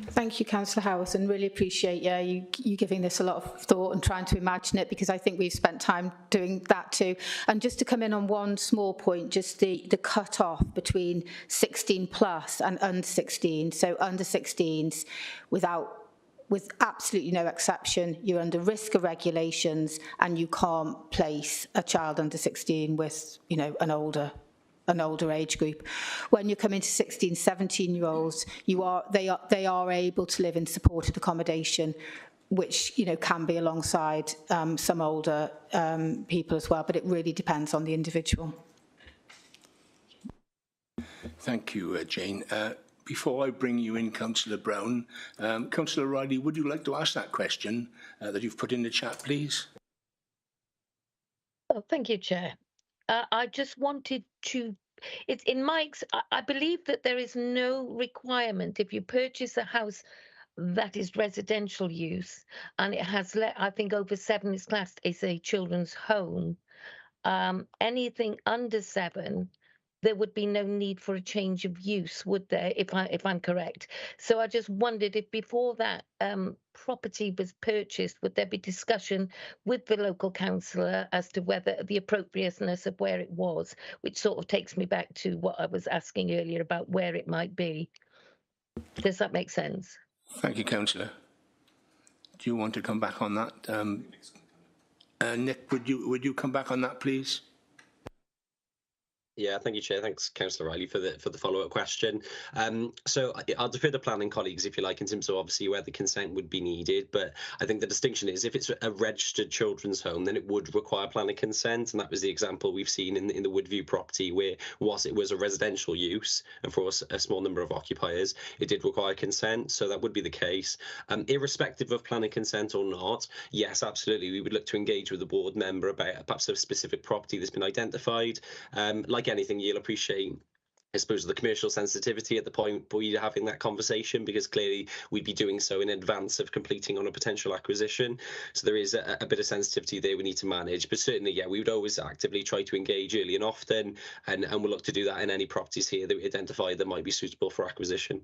Thank you, Councillor Howison. Really appreciate you giving this a lot of thought and trying to imagine it, because I think we've spent time doing that too. And just to come in on one small point, just the cut-off between 16 plus and under 16. So under 16s, with absolutely no exception, you're under risk of regulations, and you can't place a child under 16 with, an older age group. When you come into 16, 17-year-olds, they are able to live in supported accommodation, which can be alongside some older people as well, but it really depends on the individual. Thank you, Jane. Before I bring you in, Councillor Brown, Councillor Riley, would you like to ask that question that you've put in the chat, please? Oh, thank you, Chair. I just wanted to, I believe that there is no requirement if you purchase a house that is residential use and it has, I think over 7 is classed as a children's home. Anything under 7 there would be no need for a change of use, would there, if I'm correct? So I just wondered if before that property was purchased, would there be discussion with the local councillor as to whether the appropriateness of where it was, which sort of takes me back to what I was asking earlier about where it might be. Does that make sense? Thank you, Councillor. Do you want to come back on that? Nick, would you come back on that, please? Yeah, thank you, Chair. Thanks, Councillor Riley, for the follow-up question. So I'll defer to planning colleagues, if you like, in terms of obviously where the consent would be needed. But I think the distinction is if it's a registered children's home, then it would require planning consent. And that was the example we've seen in the Woodview property, where whilst it was a residential use and for a small number of occupiers, it did require consent. So that would be the case. Irrespective of planning consent or not, yes, absolutely, we would look to engage with the board member about perhaps a specific property that's been identified. Like anything, you'll appreciate, I suppose, the commercial sensitivity at the point we're having that conversation, because clearly we'd be doing so in advance of completing on a potential acquisition. So there is a bit of sensitivity there we need to manage. But certainly, yeah, we would always actively try to engage early and often, and we'll look to do that in any properties here that we identify that might be suitable for acquisition.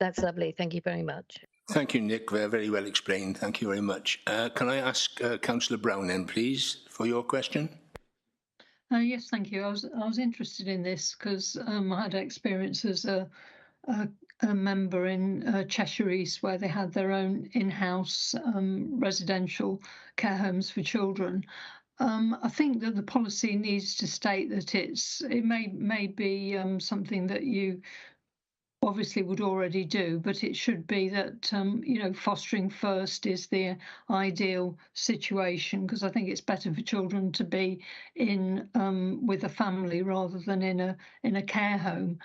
That's lovely. Thank you very much. Thank you, Nick. Very well explained. Thank you very much. Can I ask Councillor Brown then, please, for your question? Yes, thank you. I was interested in this because I had experience as a member in Cheshire East, where they had their own in-house residential care homes for children. I think that the policy needs to state that it may be something that you obviously would already do, but it should be that fostering first is the ideal situation, because I think it's better for children to be in with a family rather than in a care home.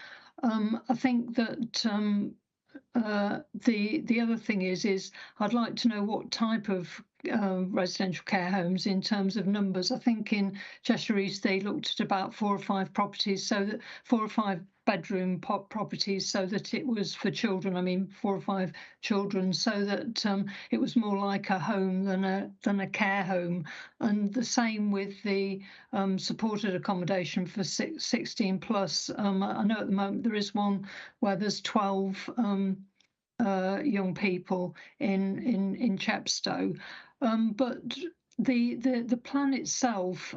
I think that the other thing is I'd like to know what type of residential care homes in terms of numbers. I think in Cheshire East they looked at about 4 or 5 properties, so that 4 or 5 bedroom properties, so that it was for children. I mean, 4 or 5 children, so that it was more like a home than a care home. And the same with the supported accommodation for 16 plus. I know at the moment there is one where there's 12 young people in Chepstow, but the plan itself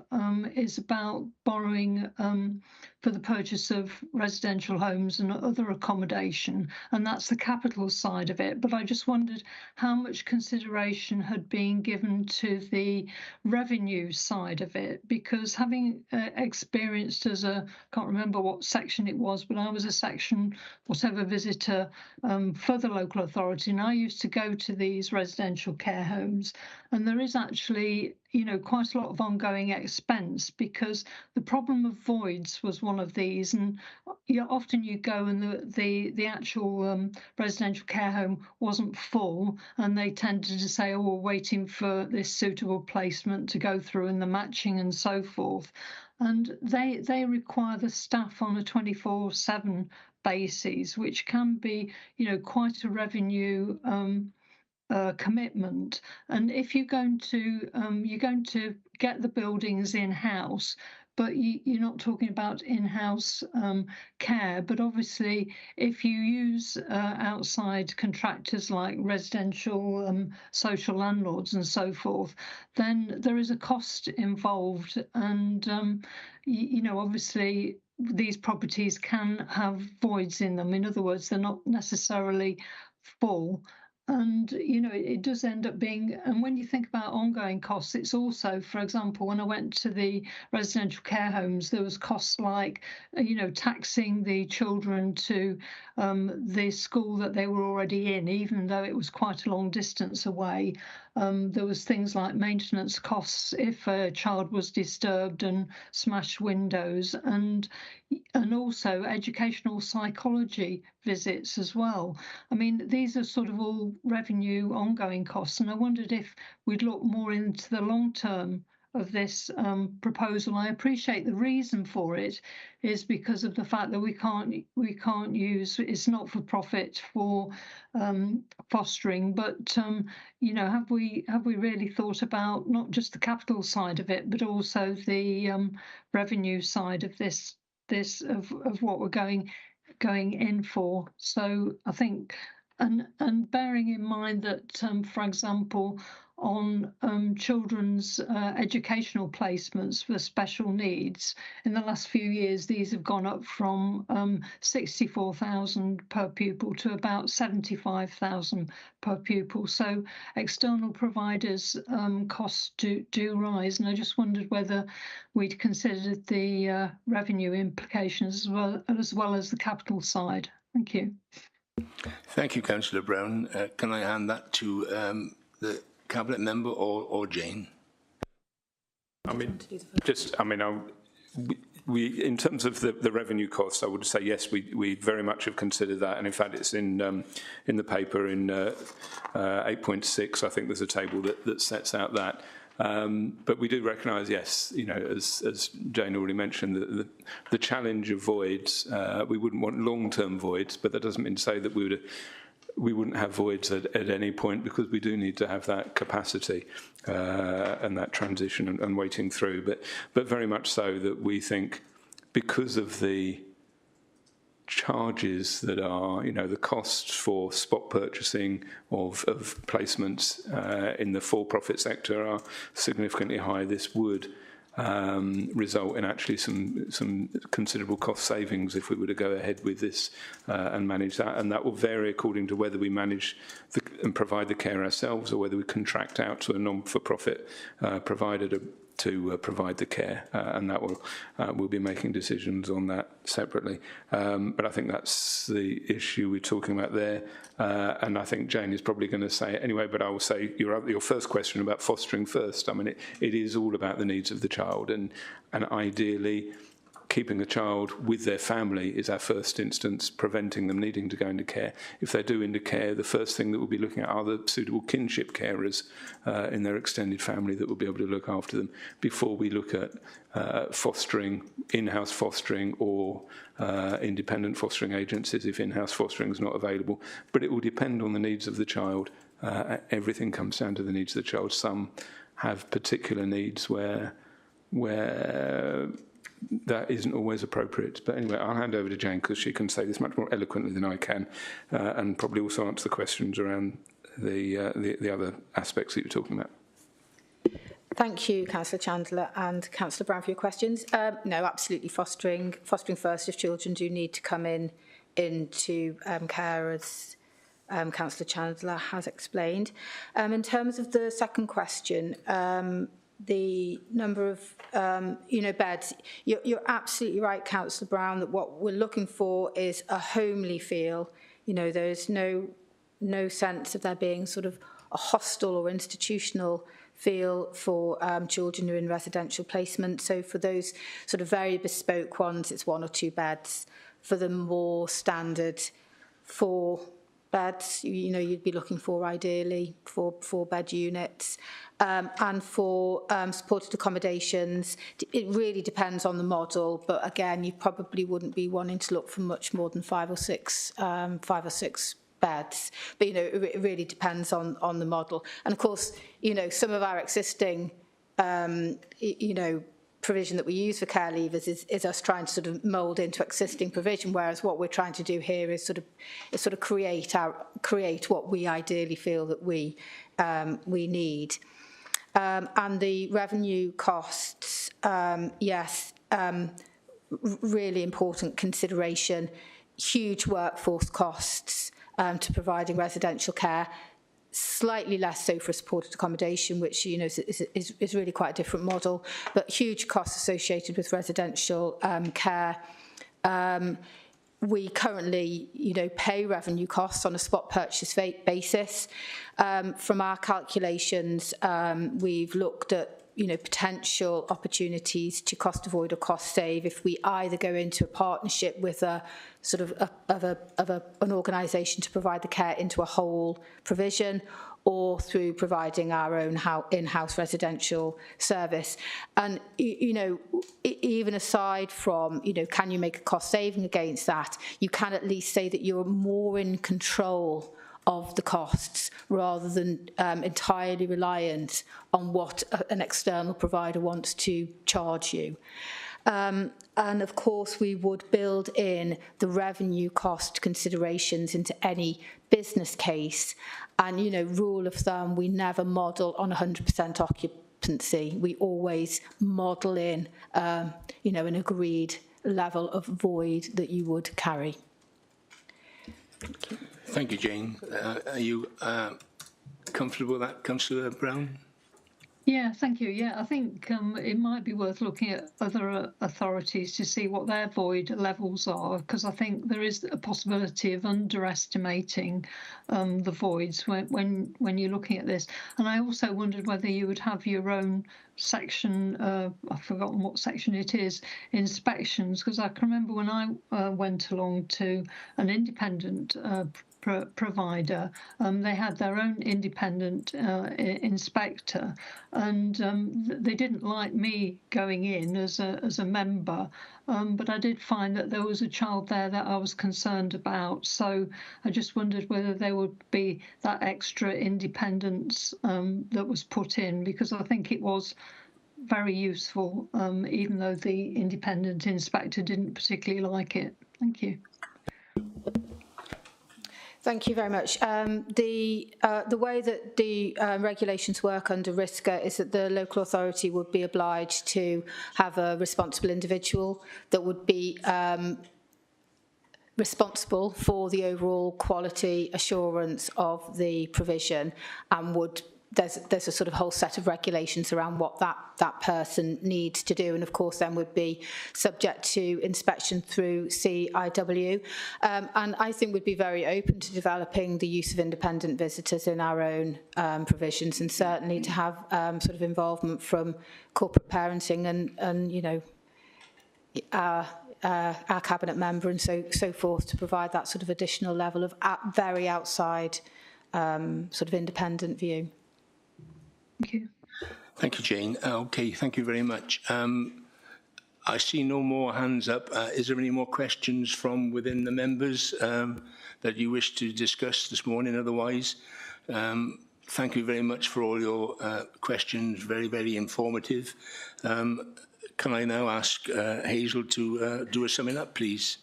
is about borrowing for the purchase of residential homes and other accommodation, and that's the capital side of it. But I just wondered how much consideration had been given to the revenue side of it, because having experienced as can't remember what section it was, but I was a section whatever visitor for the local authority, and I used to go to these residential care homes, and there is actually quite a lot of ongoing expense, because the problem of voids was one of these, and often you go and the actual residential care home wasn't full, and they tended to say, oh, we're waiting for this suitable placement to go through and the matching and so forth, and they require the staff on a 24/7 basis, which can be quite a revenue commitment. And if you're going to get the buildings in-house, but you're not talking about in-house care, but obviously if you use outside contractors like residential social landlords and so forth, then there is a cost involved, and obviously these properties can have voids in them. In other words, they're not necessarily full. And, it does end up being, and when you think about ongoing costs, it's also, for example, when I went to the residential care homes, there was costs like, taxing the children to the school that they were already in, even though it was quite a long distance away. There was things like maintenance costs if a child was disturbed and smashed windows, and also educational psychology visits as well. I mean, these are sort of all revenue ongoing costs, and I wondered if we'd look more into the long term of this proposal. I appreciate the reason for it is because of the fact that we can't use it's not for profit for fostering, but have we really thought about not just the capital side of it, but also the revenue side of this this of what we're going in for. So I think, and bearing in mind that, for example, on children's educational placements for special needs, in the last few years, these have gone up from 64,000 per pupil to about 75,000 per pupil. So external providers' costs do rise, and I just wondered whether we'd considered the revenue implications as well as the capital side. Thank you. Thank you, Councillor Brown. Can I hand that to the Cabinet member or Jane? I mean, we in terms of the revenue costs, I would say yes, we very much have considered that, and in fact, it's in the paper in 8.6. I think there's a table that sets out that. But we do recognise, yes, you know, as Jane already mentioned, the challenge of voids. We wouldn't want long-term voids, but that doesn't mean to say that we wouldn't have voids at any point, because we do need to have that capacity and that transition and waiting through. But very much so that we think, because of the charges that are, you know, the costs for spot purchasing of placements in the for-profit sector are significantly high, this would result in actually some considerable cost savings if we were to go ahead with this and manage that. And that will vary according to whether we manage and provide the care ourselves, or whether we contract out to a non-for-profit provider to provide the care, and that we'll be making decisions on that separately. But I think that's the issue we're talking about there, and I think Jane is probably going to say it anyway, but I will say your first question about fostering first. I mean, it is all about the needs of the child, and ideally keeping a child with their family is our first instance, preventing them needing to go into care. If they do into care, the first thing that we'll be looking at are the suitable kinship carers in their extended family that will be able to look after them, before we look at fostering, in-house fostering, or independent fostering agencies if in-house fostering is not available. But it will depend on the needs of the child. Everything comes down to the needs of the child. Some have particular needs where that isn't always appropriate. But anyway, I'll hand over to Jane, because she can say this much more eloquently than I can, and probably also answer the questions around the other aspects that you're talking about. Thank you, Councillor Chandler and Councillor Brown, for your questions. No, absolutely fostering first if children do need to come into care, as Councillor Chandler has explained. In terms of the second question, the number of beds, you're absolutely right, Councillor Brown, that what we're looking for is a homely feel. You know, there's no sense of there being sort of a hostel or institutional feel for children who are in residential placement. So for those sort of very bespoke ones, it's 1 or 2 beds. For the more standard 4 beds, you know, you'd be looking for ideally 4-bed units. And for supported accommodations, it really depends on the model, but again, you probably wouldn't be wanting to look for much more than 5 or 6 beds. But you know, it really depends on the model. And of course, you know, some of our existing provision that we use for care leavers is us trying to sort of mould into existing provision, whereas what we're trying to do here is sort of create what we ideally feel that we need. And the revenue costs, yes, really important consideration. Huge workforce costs to providing residential care. Slightly less so for supported accommodation, which you know is really quite a different model, but huge costs associated with residential care. We currently, you know, pay revenue costs on a spot purchase basis. From our calculations, we've looked at, you know, potential opportunities to cost avoid or cost save if we either go into a partnership with a sort of an organisation to provide the care into a whole provision, or through providing our own in-house residential service. And, you know, even aside from, you know, can you make a cost saving against that, you can at least say that you're more in control of the costs rather than entirely reliant on what an external provider wants to charge you. And of course, we would build in the revenue cost considerations into any business case. And, you know, rule of thumb, we never model on 100% occupancy. We always model in, you know, an agreed level of void that you would carry. Thank you, Jane. Are you comfortable with that, Councillor Brown? Yeah, thank you. Yeah, I think it might be worth looking at other authorities to see what their void levels are, because I think there is a possibility of underestimating the voids when you're looking at this. And I also wondered whether you would have your own section, I've forgotten what section it is, inspections, because I can remember when I went along to an independent provider, they had their own independent inspector, and they didn't like me going in as a member, but I did find that there was a child there that I was concerned about, so I just wondered whether there would be that extra independence that was put in, because I think it was very useful, even though the independent inspector didn't particularly like it. Thank you. Thank you very much. The way that the regulations work under RISCA is that the local authority would be obliged to have a responsible individual that would be responsible for the overall quality assurance of the provision, and would there's a sort of whole set of regulations around what that person needs to do, and of course then would be subject to inspection through CIW. And I think we'd be very open to developing the use of independent visitors in our own provisions, and certainly to have sort of involvement from corporate parenting and you know, our cabinet member and so forth, to provide that sort of additional level of very outside sort of independent view. Thank you. Thank you, Jane. Okay, thank you very much. I see no more hands up. Is there any more questions from within the members that you wish to discuss this morning? Otherwise, thank you very much for all your questions. Very, very informative. Can I now ask Hazel to do a summing up, please?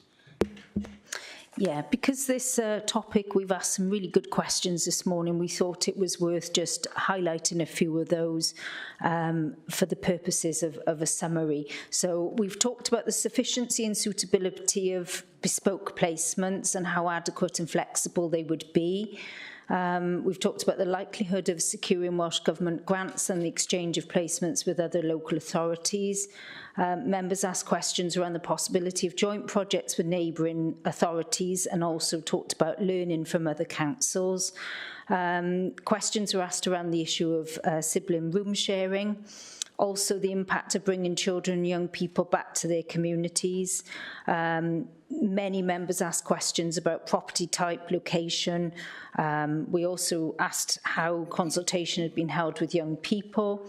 Yeah, because this topic, we've asked some really good questions this morning. We thought it was worth just highlighting a few of those for the purposes of a summary. So we've talked about the sufficiency and suitability of bespoke placements and how adequate and flexible they would be. We've talked about the likelihood of securing Welsh Government grants and the exchange of placements with other local authorities. Members asked questions around the possibility of joint projects with neighbouring authorities, and also talked about learning from other councils. Questions were asked around the issue of sibling room sharing. Also, the impact of bringing children and young people back to their communities. Many members asked questions about property type, location. We also asked how consultation had been held with young people.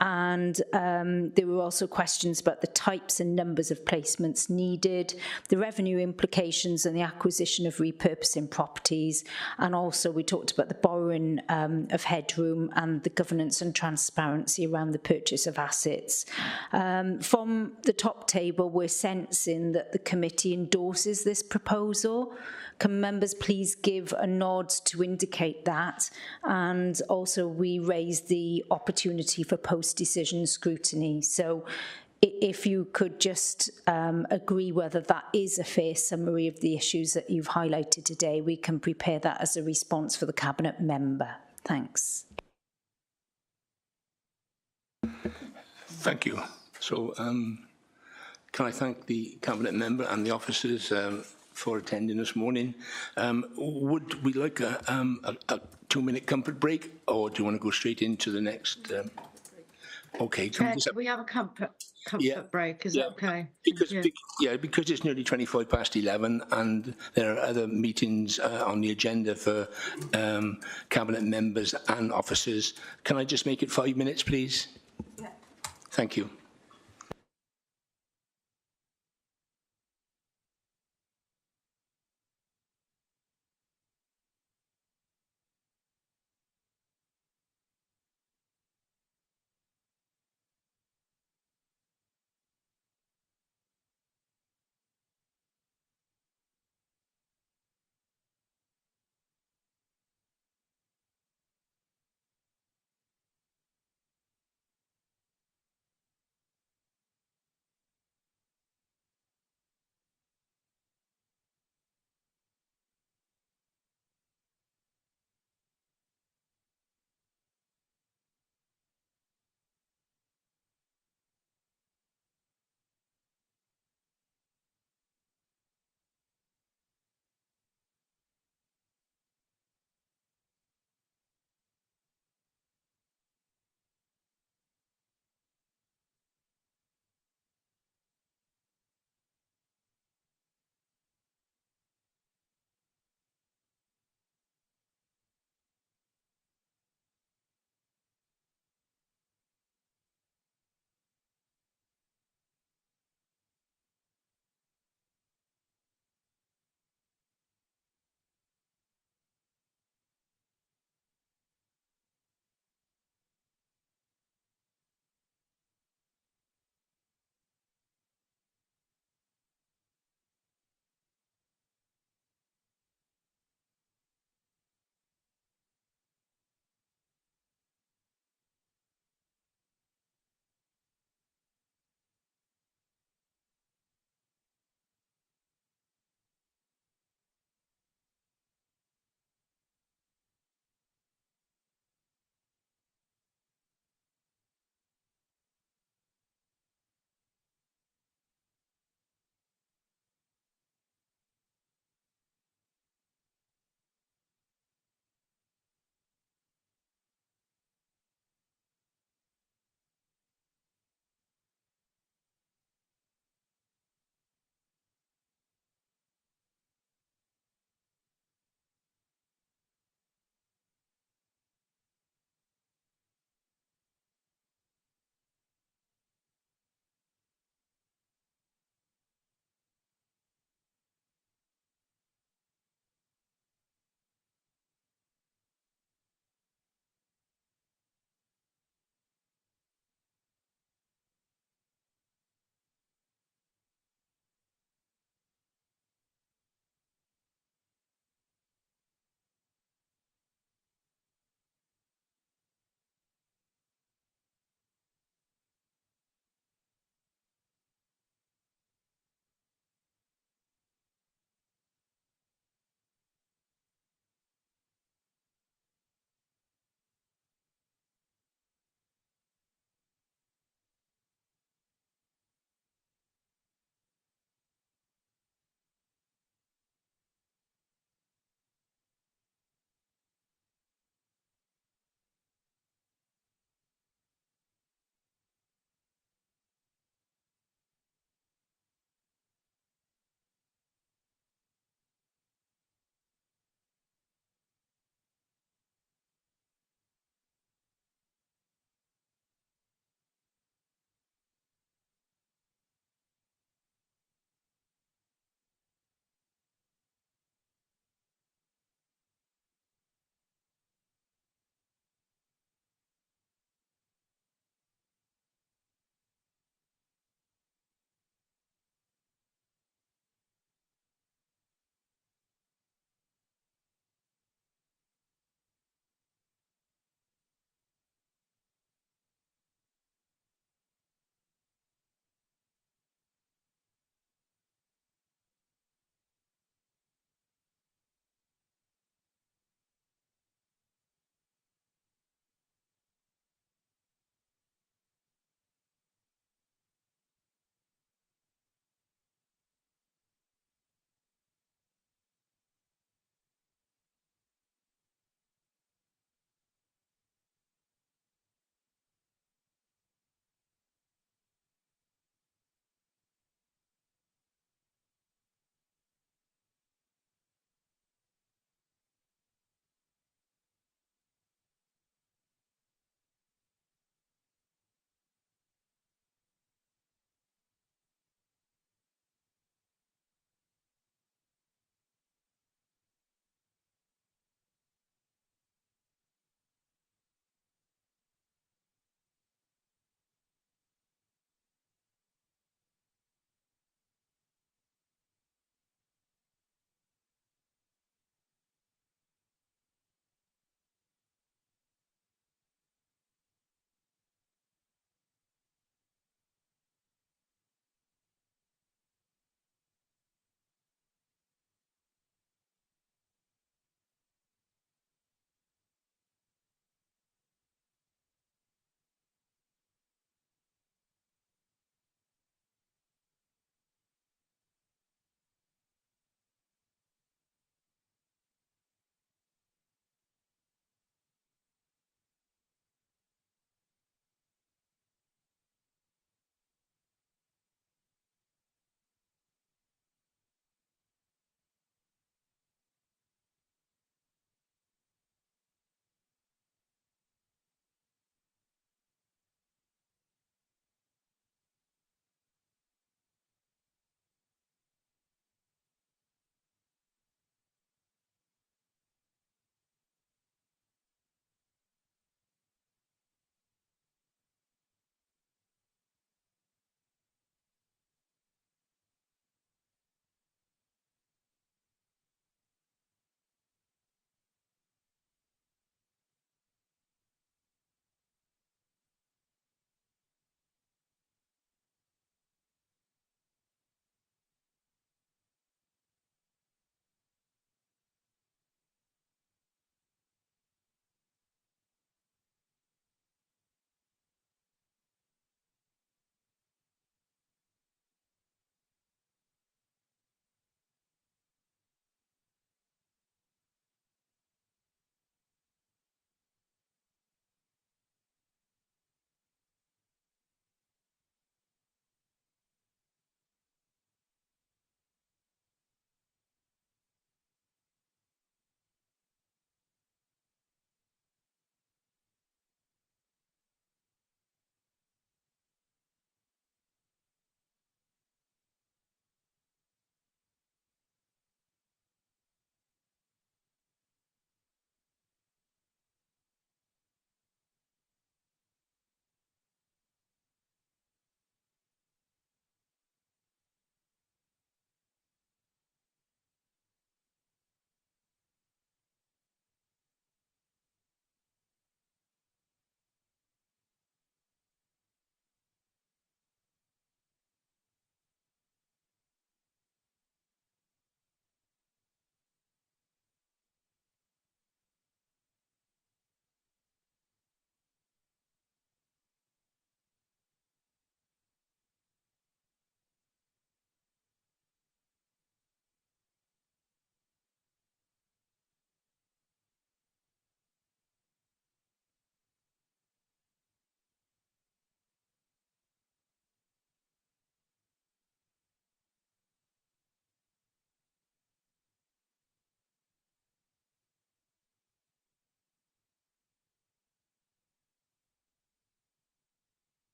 And there were also questions about the types and numbers of placements needed, the revenue implications and the acquisition of repurposing properties, and also we talked about the borrowing of headroom and the governance and transparency around the purchase of assets. From the top table, we're sensing that the committee endorses this proposal. Can members please give a nod to indicate that? And also we raised the opportunity for post-decision scrutiny. So if you could just agree whether that is a fair summary of the issues that you've highlighted today, we can prepare that as a response for the Cabinet member. Thanks. Thank you. So can I thank the Cabinet member and the officers for attending this morning. Would we like a 2-minute comfort break, or do you want to go straight into the next? Okay. Can we have a comfort break? Is that okay? Because it's nearly 11:25, and there are other meetings on the agenda for Cabinet members and officers. Can I just make it 5 minutes, please? Yeah. Thank you.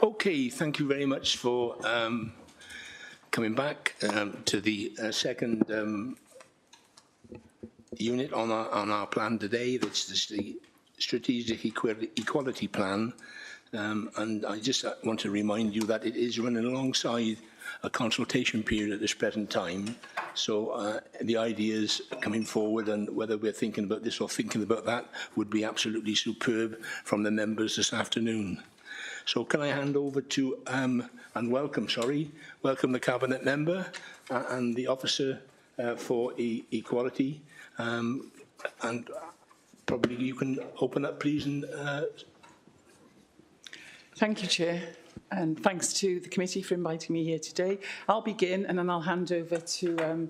Okay, thank you very much for coming back to the second unit on our plan today. That's the Strategic Equality Plan. And I just want to remind you that it is running alongside a consultation period at this present time. So the ideas coming forward and whether we're thinking about this or thinking about that would be absolutely superb from the members this afternoon. So can I hand over to, and welcome the Cabinet Member and the Officer for Equality. And probably you can open up, please. And, Thank you, Chair, and thanks to the committee for inviting me here today. I'll begin and then I'll hand over to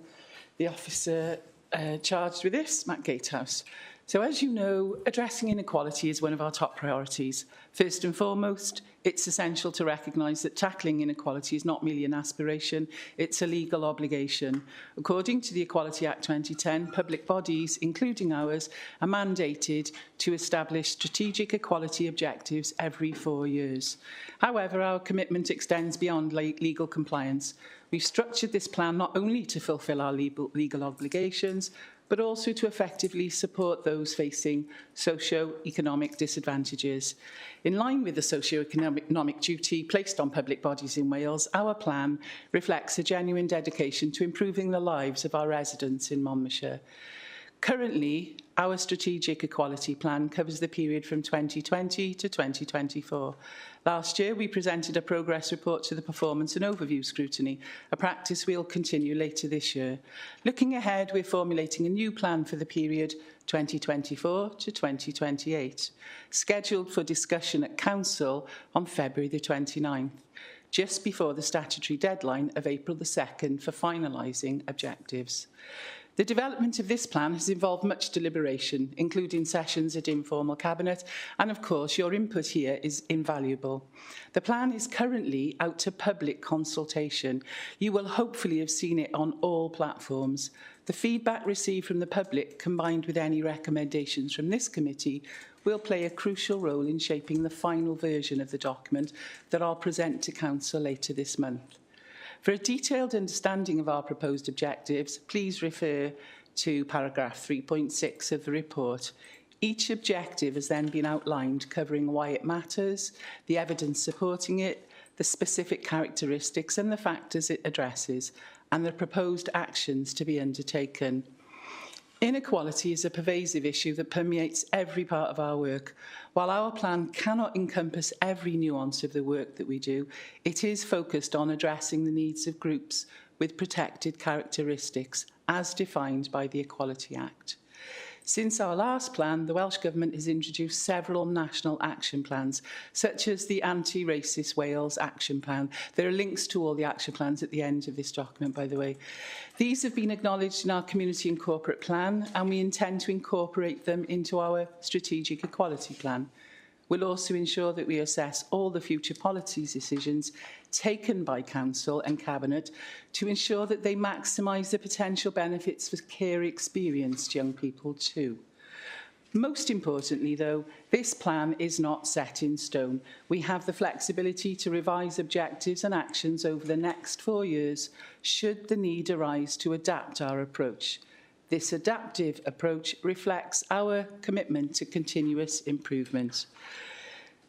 the officer charged with this, Matt Gatehouse. So as you know, addressing inequality is one of our top priorities. First and foremost, it's essential to recognise that tackling inequality is not merely an aspiration, it's a legal obligation. According to the Equality Act 2010, public bodies, including ours, are mandated to establish strategic equality objectives every 4 years. However, our commitment extends beyond legal compliance. We've structured this plan not only to fulfil our legal obligations, but also to effectively support those facing socio-economic disadvantages. In line with the socio-economic duty placed on public bodies in Wales, our plan reflects a genuine dedication to improving the lives of our residents in Monmouthshire. Currently, our strategic equality plan covers the period from 2020 to 2024. Last year, we presented a progress report to the Performance and Overview Scrutiny, a practice we'll continue later this year. Looking ahead, we're formulating a new plan for the period 2024 to 2028, scheduled for discussion at Council on February the 29th, just before the statutory deadline of April the 2nd for finalising objectives. The development of this plan has involved much deliberation, including sessions at informal cabinet, and of course your input here is invaluable. The plan is currently out to public consultation. You will hopefully have seen it on all platforms. The feedback received from the public, combined with any recommendations from this committee, will play a crucial role in shaping the final version of the document that I'll present to Council later this month. For a detailed understanding of our proposed objectives, please refer to paragraph 3.6 of the report. Each objective has then been outlined, covering why it matters, the evidence supporting it, the specific characteristics and the factors it addresses, and the proposed actions to be undertaken. Inequality is a pervasive issue that permeates every part of our work. While our plan cannot encompass every nuance of the work that we do, it is focused on addressing the needs of groups with protected characteristics as defined by the Equality Act. Since our last plan, the Welsh Government has introduced several national action plans, such as the Anti-Racist Wales Action Plan. There are links to all the action plans at the end of this document, by the way. These have been acknowledged in our community and corporate plan, and we intend to incorporate them into our strategic equality plan. We'll also ensure that we assess all the future policy decisions taken by Council and Cabinet to ensure that they maximise the potential benefits for care-experienced young people too. Most importantly, though, this plan is not set in stone. We have the flexibility to revise objectives and actions over the next 4 years should the need arise to adapt our approach. This adaptive approach reflects our commitment to continuous improvement.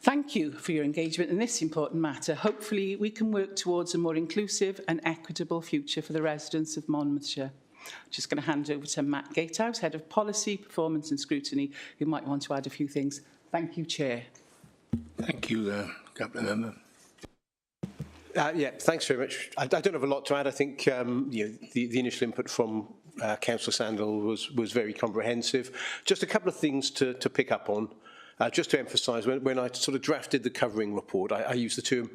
Thank you for your engagement in this important matter. Hopefully, we can work towards a more inclusive and equitable future for the residents of Monmouthshire. I'm just going to hand over to Matt Gatehouse, Head of Policy, Performance and Scrutiny, who might want to add a few things. Thank you, Chair. Thank you, Cabinet Member. Yeah, thanks very much. I don't have a lot to add. I think the initial input from Councillor Sandal was very comprehensive. Just a couple of things to pick up on. Just to emphasise, when I sort of drafted the covering report, I used the term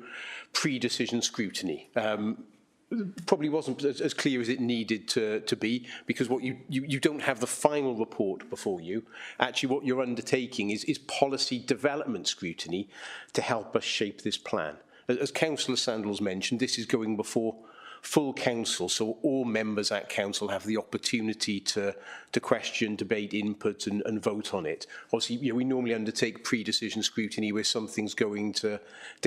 pre-decision scrutiny. Probably wasn't as clear as it needed to be, because what you don't have the final report before you. Actually, what you're undertaking is policy development scrutiny to help us shape this plan. As Councillor Sandals mentioned, this is going before full council, so all members at council have the opportunity to question, debate, input and vote on it. Obviously, we normally undertake pre-decision scrutiny where something's going to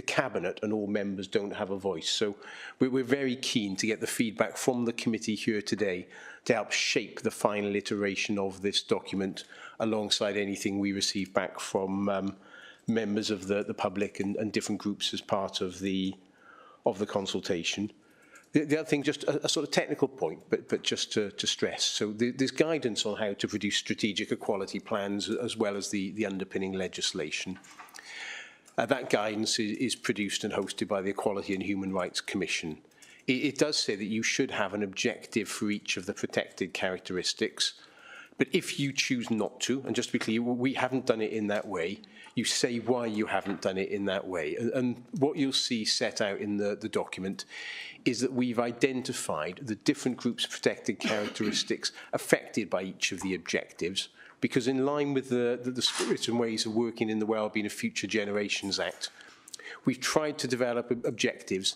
cabinet and all members don't have a voice. So we're very keen to get the feedback from the committee here today to help shape the final iteration of this document alongside anything we receive back from members of the public and different groups as part of the consultation. The other thing, just a sort of technical point, but just to stress. So there's guidance on how to produce strategic equality plans as well as the underpinning legislation. That guidance is produced and hosted by the Equality and Human Rights Commission. It does say that you should have an objective for each of the protected characteristics. But if you choose not to, and just to be clear, we haven't done it in that way, you say why you haven't done it in that way. And what you'll see set out in the document is that we've identified the different groups of protected characteristics affected by each of the objectives, because in line with the spirit and ways of working in the Wellbeing of Future Generations Act, we've tried to develop objectives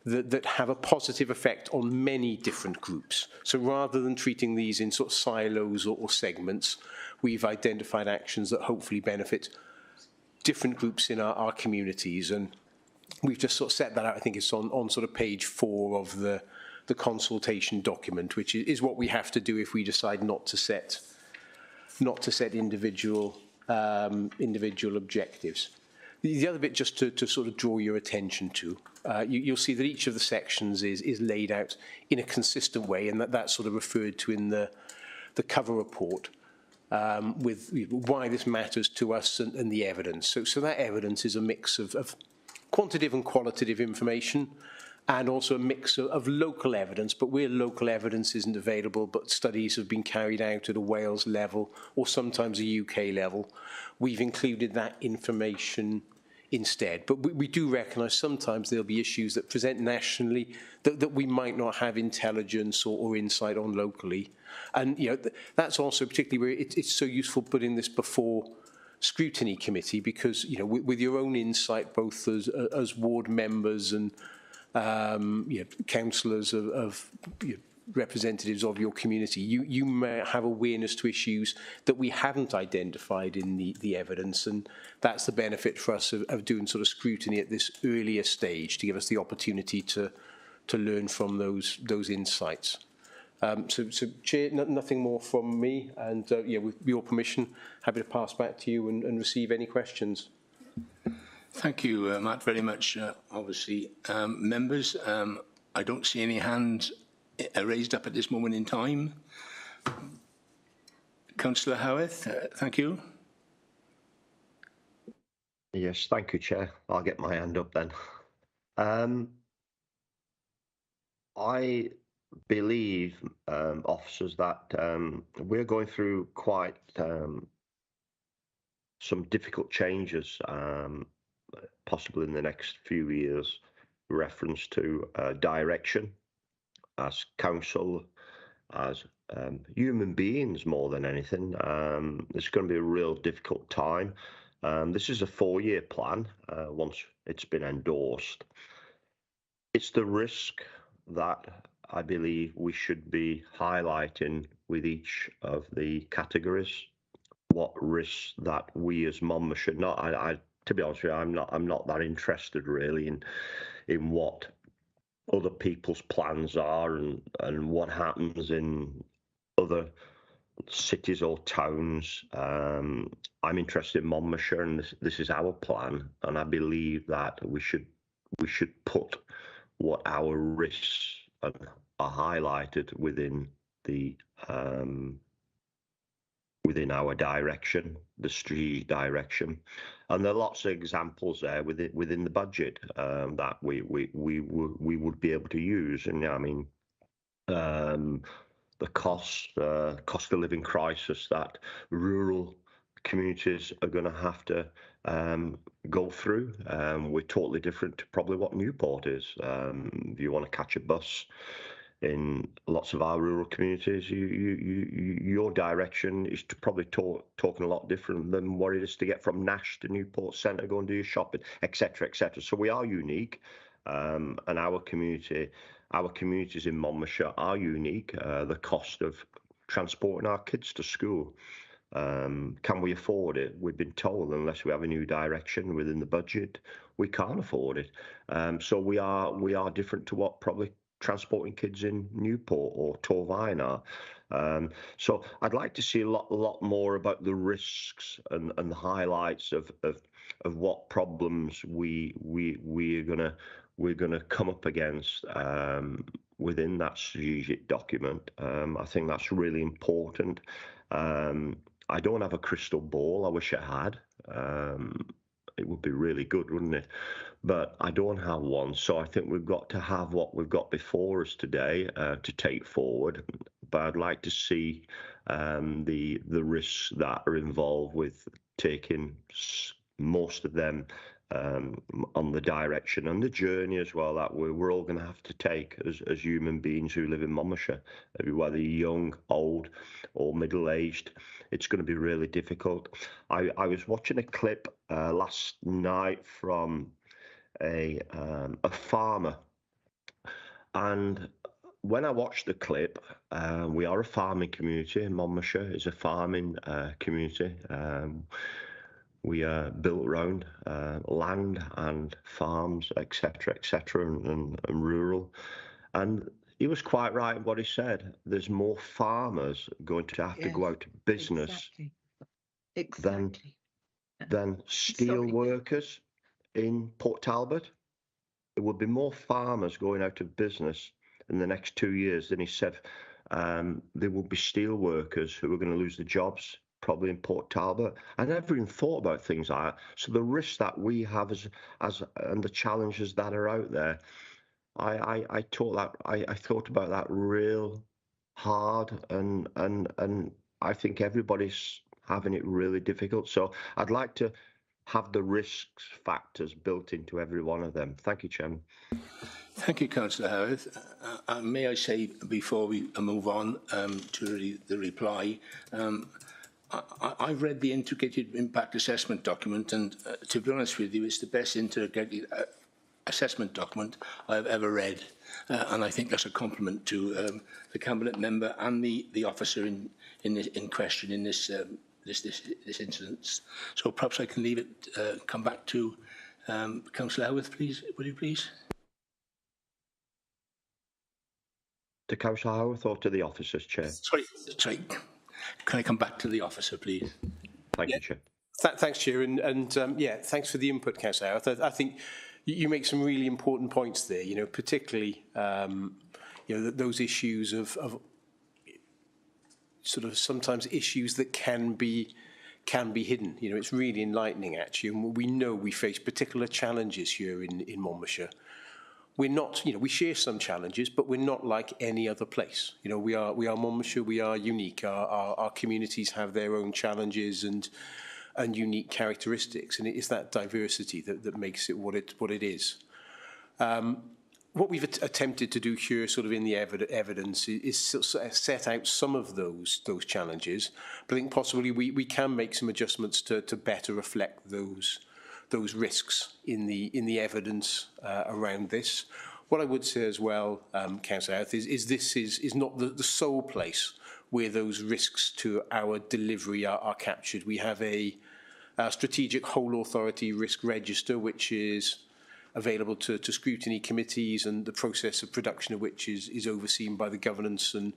that have a positive effect on many different groups. So rather than treating these in sort of silos or segments, we've identified actions that hopefully benefit different groups in our communities. And we've just sort of set that out. I think it's on sort of page 4 of the consultation document, which is what we have to do if we decide not to set individual objectives. The other bit, just to sort of draw your attention to, you'll see that each of the sections is laid out in a consistent way, and that's sort of referred to in the cover report with why this matters to us and the evidence. So that evidence is a mix of quantitative and qualitative information, and also a mix of local evidence, but where local evidence isn't available, but studies have been carried out at a Wales level or sometimes a UK level, we've included that information instead. But we do recognise sometimes there'll be issues that present nationally that we might not have intelligence or insight on locally. And that's also particularly where it's so useful putting this before scrutiny committee, because with your own insight, both as ward members and councillors of representatives of your community, you may have awareness to issues that we haven't identified in the evidence, and that's the benefit for us of doing sort of scrutiny at this earlier stage, to give us the opportunity to learn from those insights. So Chair, nothing more from me, and with your permission, happy to pass back to you and receive any questions. Thank you, Matt, very much. Obviously, members, I don't see any hands raised up at this moment in time. Councillor Howarth, thank you. Yes, thank you, Chair. I'll get my hand up then. I believe, officers, that we're going through quite some difficult changes, possibly in the next few years, reference to direction as council, as human beings more than anything. It's going to be a real difficult time. This is a 4-year plan once it's been endorsed. It's the risk that I believe we should be highlighting with each of the categories. What risks that we as Monmouth should not. To be honest with you, I'm not that interested really in what other people's plans are and what happens in other cities or towns. I'm interested in Monmouthshire, and this is our plan, and I believe that we should put what our risks are highlighted within the within our direction, the strategic direction, and there are lots of examples there within the budget that we would be able to use. And I mean, the cost of living crisis that rural communities are going to have to go through. We're totally different to probably what Newport is. If you want to catch a bus in lots of our rural communities, your direction is to probably talking a lot different than what it is to get from Nash to Newport Centre, go and do your shopping, etc., etc. So we are unique, and our community our communities in Monmouthshire are unique. The cost of transporting our kids to school. Can we afford it? We've been told unless we have a new direction within the budget, we can't afford it. So we are different to what probably transporting kids in Newport or Torvine are. So I'd like to see a lot more about the risks and the highlights of what problems we're gonna come up against within that strategic document. I think that's really important. I don't have a crystal ball. I wish I had. It would be really good, wouldn't it? But I don't have one. So I think we've got to have what we've got before us today to take forward. But I'd like to see the risks that are involved with taking most of them on the direction and the journey as well that we're all going to have to take as human beings who live in Monmouthshire, whether you're young, old or middle-aged. It's going to be really difficult. I was watching a clip last night from a farmer, and when I watched the clip, we are a farming community in Monmouthshire. It's a farming community. We are built around land and farms, etc., and rural. And he was quite right in what he said. There's more farmers going to have to go out of business than steel workers in Port Talbot. There will be more farmers going out of business in the next 2 years than he said. There will be steel workers who are going to lose their jobs, probably in Port Talbot. I never even thought about things like that. So the risks that we have as and the challenges that are out there, I thought about that real hard, and I think everybody's having it really difficult. So I'd like to have the risks factors built into every one of them. Thank you, Chairman. Thank you, Councillor Howarth. May I say, before we move on to the reply, I've read the integrated impact assessment document, and to be honest with you, it's the best integrated assessment document I've ever read, and I think that's a compliment to the cabinet member and the officer in question in this instance. So perhaps I can leave it. Come back to Councillor Howarth, please. Would you please? To Councillor Howarth or to the officers, Chair? Sorry. Can I come back to the officer, please? Thank you, Chair. Thanks, Chair, and yeah, thanks for the input, Councillor Howarth. I think you make some really important points there. You know, particularly those issues of sort of sometimes issues that can be hidden. You know, it's really enlightening actually, and we know we face particular challenges here in Monmouthshire. We're not, we share some challenges, but we're not like any other place. You know, we are Monmouthshire. We are unique. Our communities have their own challenges and unique characteristics, and it is that diversity that makes it what it is. What we've attempted to do here, sort of in the evidence, is set out some of those challenges. But I think possibly we can make some adjustments to better reflect those risks in the evidence around this. What I would say as well, Councillor Howarth, is this is not the sole place where those risks to our delivery are captured. We have a strategic whole authority risk register, which is available to scrutiny committees, and the process of production of which is overseen by the Governance and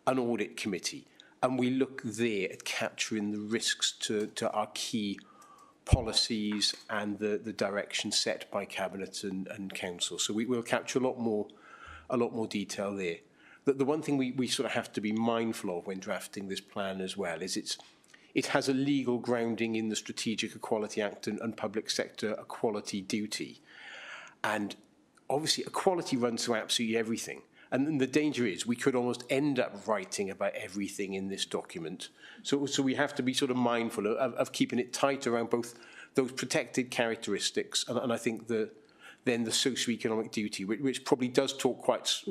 an Audit Committee. And we look there at capturing the risks to our key policies and the direction set by Cabinet and Council. So we'll capture a lot more detail there. The one thing we sort of have to be mindful of when drafting this plan as well is it has a legal grounding in the Strategic Equality Act and Public Sector Equality Duty. And obviously equality runs through absolutely everything. And the danger is we could almost end up writing about everything in this document. So we have to be sort of mindful of keeping it tight around both those protected characteristics and I think then the socio-economic duty, which probably does talk quite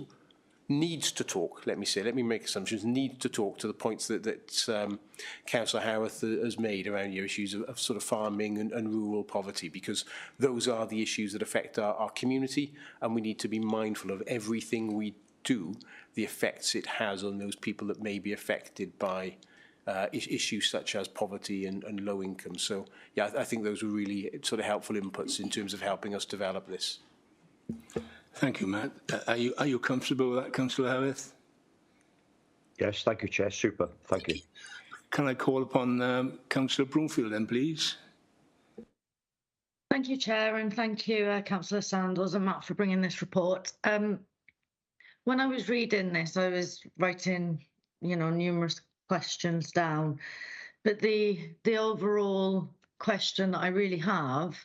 needs to talk, let me make assumptions, needs to talk to the points that Councillor Howarth has made around your issues of sort of farming and rural poverty, because those are the issues that affect our community, and we need to be mindful of everything we do, the effects it has on those people that may be affected by issues such as poverty and low income. So, yeah, I think those were really sort of helpful inputs in terms of helping us develop this. Thank you, Matt. Are you comfortable with that, Councillor Howarth? Yes, thank you, Chair. Super. Thank you. Can I call upon Councillor Broomfield then, please? Thank you, Chair, and thank you, Councillor Sandals and Matt, for bringing this report. When I was reading this, I was writing, numerous questions down, but the overall question that I really have,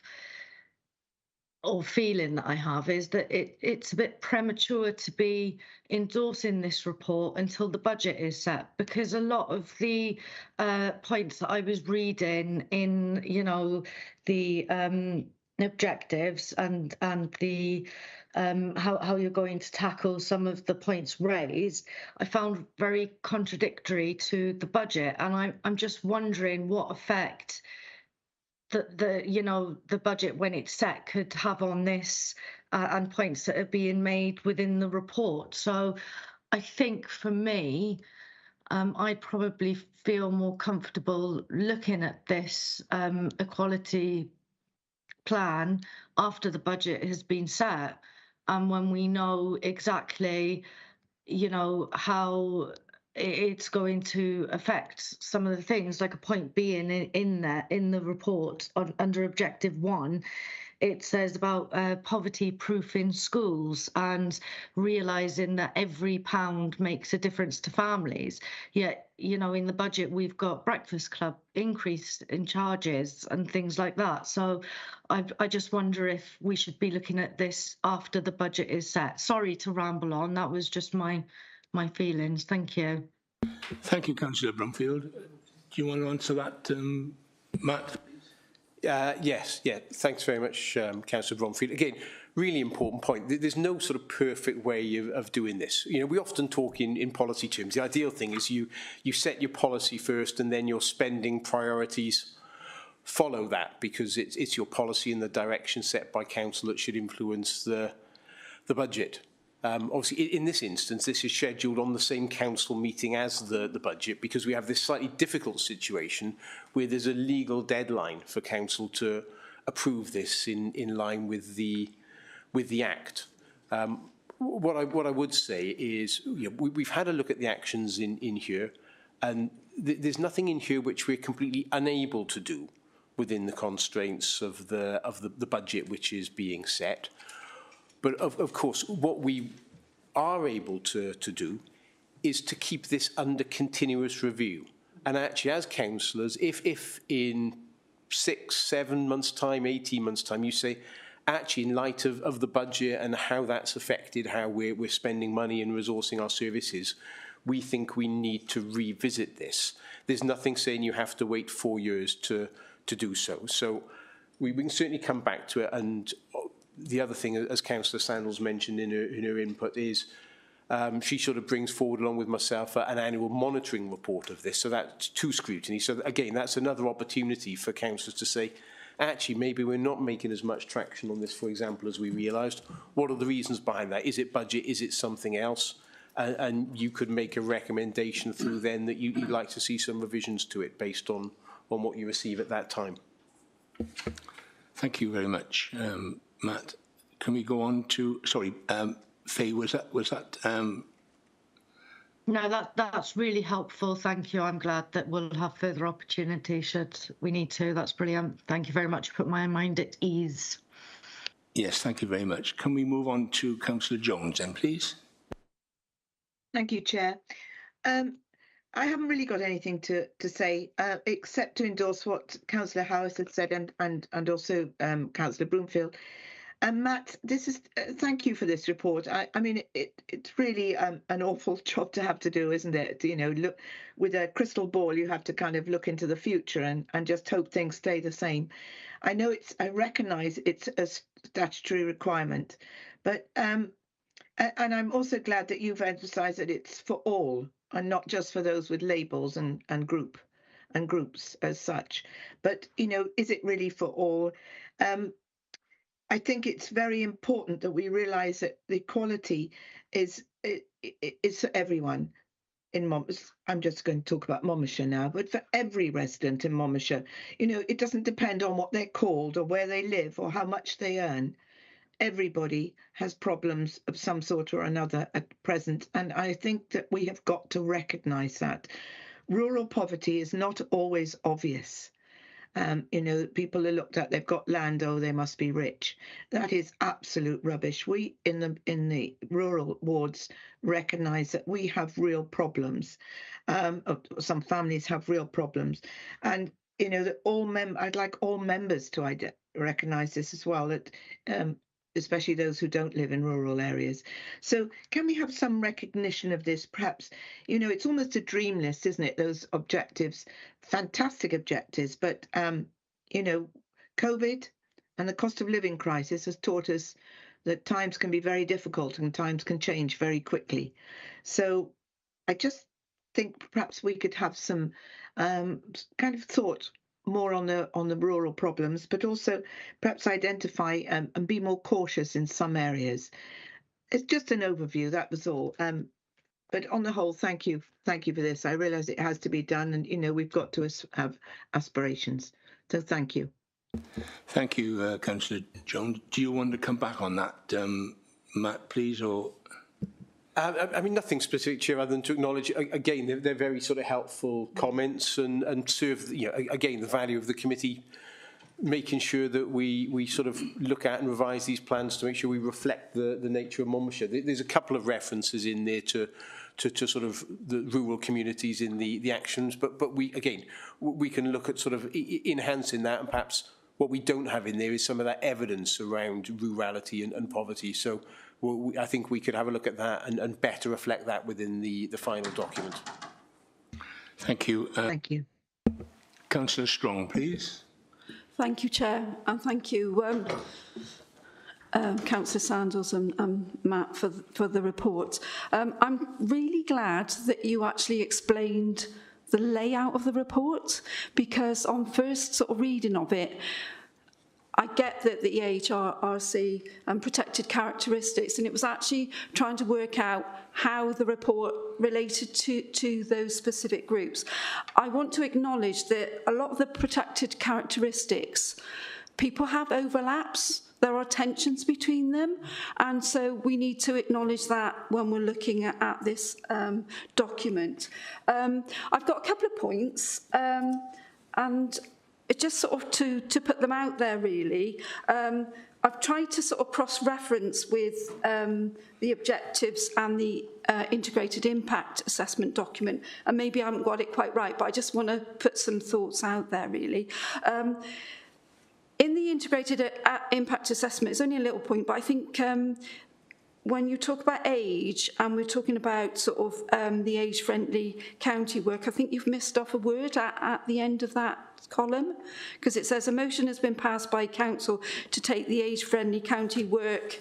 or feeling that I have, is that it's a bit premature to be endorsing this report until the budget is set, because a lot of the points that I was reading in, the objectives and the how you're going to tackle some of the points raised, I found very contradictory to the budget, and I'm just wondering what effect the budget when it's set could have on this and points that are being made within the report. So I think for me, I probably feel more comfortable looking at this equality plan after the budget has been set, and when we know exactly, how it's going to affect some of the things, like a point being in the report under objective 1, it says about poverty proof in schools and realising that every pound makes a difference to families. Yet, in the budget, we've got breakfast club increase in charges and things like that. So I just wonder if we should be looking at this after the budget is set. Sorry to ramble on. That was just my feelings. Thank you. Thank you, Councillor Brumfield. Do you want to answer that, Matt? Yes, thanks very much, Councillor Bromfield. Again, really important point. There's no sort of perfect way of doing this. We often talk in policy terms. The ideal thing is you set your policy first, and then your spending priorities follow that, because it's your policy and the direction set by council that should influence the budget. Obviously, in this instance, this is scheduled on the same council meeting as the budget, because we have this slightly difficult situation where there's a legal deadline for council to approve this in line with the Act. What I would say is, we've had a look at the actions in here, and there's nothing in here which we're completely unable to do within the constraints of the budget which is being set. But of course, what we are able to do is to keep this under continuous review. And actually, as councillors, if in 6, 7 months' time, 18 months' time, you say, actually, in light of the budget and how that's affected how we're spending money and resourcing our services, we think we need to revisit this. There's nothing saying you have to wait 4 years to do so. So we can certainly come back to it. And the other thing, as Councillor Sandals mentioned in her input, is she sort of brings forward, along with myself, an annual monitoring report of this. So that's to Scrutiny. So again, that's another opportunity for councillors to say, actually, maybe we're not making as much traction on this, for example, as we realised. What are the reasons behind that? Is it budget? Is it something else? And you could make a recommendation through then that you'd like to see some revisions to it based on what you receive at that time. Thank you very much, Matt. Can we go on to, sorry, Faye, was that? No, that's really helpful. Thank you. I'm glad that we'll have further opportunity should we need to. That's brilliant. Thank you very much. Put my mind at ease. Yes, thank you very much. Can we move on to Councillor Jones then, please? Thank you, Chair. I haven't really got anything to say except to endorse what Councillor Howarth had said and also Councillor Broomfield. Matt, this is thank you for this report. I mean, it's really an awful job to have to do, isn't it? Look with a crystal ball, you have to kind of look into the future and just hope things stay the same. I recognise it's a statutory requirement, but And I'm also glad that you've emphasised that it's for all and not just for those with labels and groups as such. But, you know, is it really for all? I think it's very important that we realise that the equality is for everyone in Monmouth. I'm just going to talk about Monmouthshire now, but for every resident in Monmouthshire, you know, it doesn't depend on what they're called or where they live or how much they earn. Everybody has problems of some sort or another at present, and I think that we have got to recognise that. Rural poverty is not always obvious. You know, people are looked at, they've got land, oh, they must be rich. That is absolute rubbish. We in the rural wards recognise that we have real problems. Some families have real problems. And, you know, that I'd like all members to recognise this as well, that especially those who don't live in rural areas. So can we have some recognition of this? Perhaps, you know, it's almost a dream list, isn't it? Those objectives, fantastic objectives, but, you know, COVID and the cost of living crisis has taught us that times can be very difficult and times can change very quickly. So I just think perhaps we could have some kind of thought more on the rural problems, but also perhaps identify and be more cautious in some areas. It's just an overview, that was all. But on the whole, thank you for this. I realise it has to be done, and you know we've got to have aspirations. So thank you. Thank you, Councillor Jones. Do you want to come back on that, Matt, please, or? I mean, nothing specific, Chair, other than to acknowledge, again, they're very sort of helpful comments and serve, you know, again, the value of the committee, making sure that we sort of look at and revise these plans to make sure we reflect the nature of Monmouthshire. There's a couple of references in there to sort of the rural communities in the actions, but we can look at sort of enhancing that, and perhaps what we don't have in there is some of that evidence around rurality and poverty. So I think we could have a look at that and better reflect that within the final document. Thank you. Thank you. Councillor Strong, please. Thank you, Chair, and thank you, Councillor Sandals and Matt for the report. I'm really glad that you actually explained the layout of the report, because on first sort of reading of it, I get that the EHRC protected characteristics, and it was actually trying to work out how the report related to those specific groups. I want to acknowledge that a lot of the protected characteristics, people have overlaps, there are tensions between them, and so we need to acknowledge that when we're looking at this document. I've got a couple of points, and just sort of to put them out there, really. I've tried to sort of cross-reference with the objectives and the integrated impact assessment document, and maybe I haven't got it quite right, but I just want to put some thoughts out there, really. In the integrated impact assessment, it's only a little point, but I think when you talk about age, and we're talking about sort of the age-friendly county work, I think you've missed off a word at the end of that column, because it says a motion has been passed by council to take the age-friendly county work,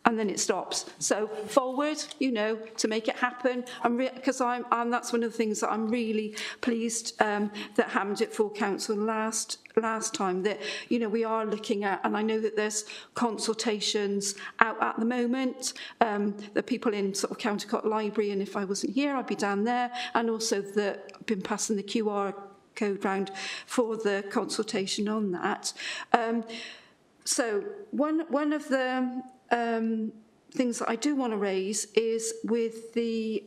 and then it stops. So forward, you know, to make it happen, because that's one of the things that I'm really pleased that happened at full council last time, that, you know, we are looking at, and I know that there's consultations out at the moment, the people in sort of Countercott Library, and if I wasn't here, I'd be down there, and also I've been passing the QR code round for the consultation on that. So one of the things that I do want to raise is with the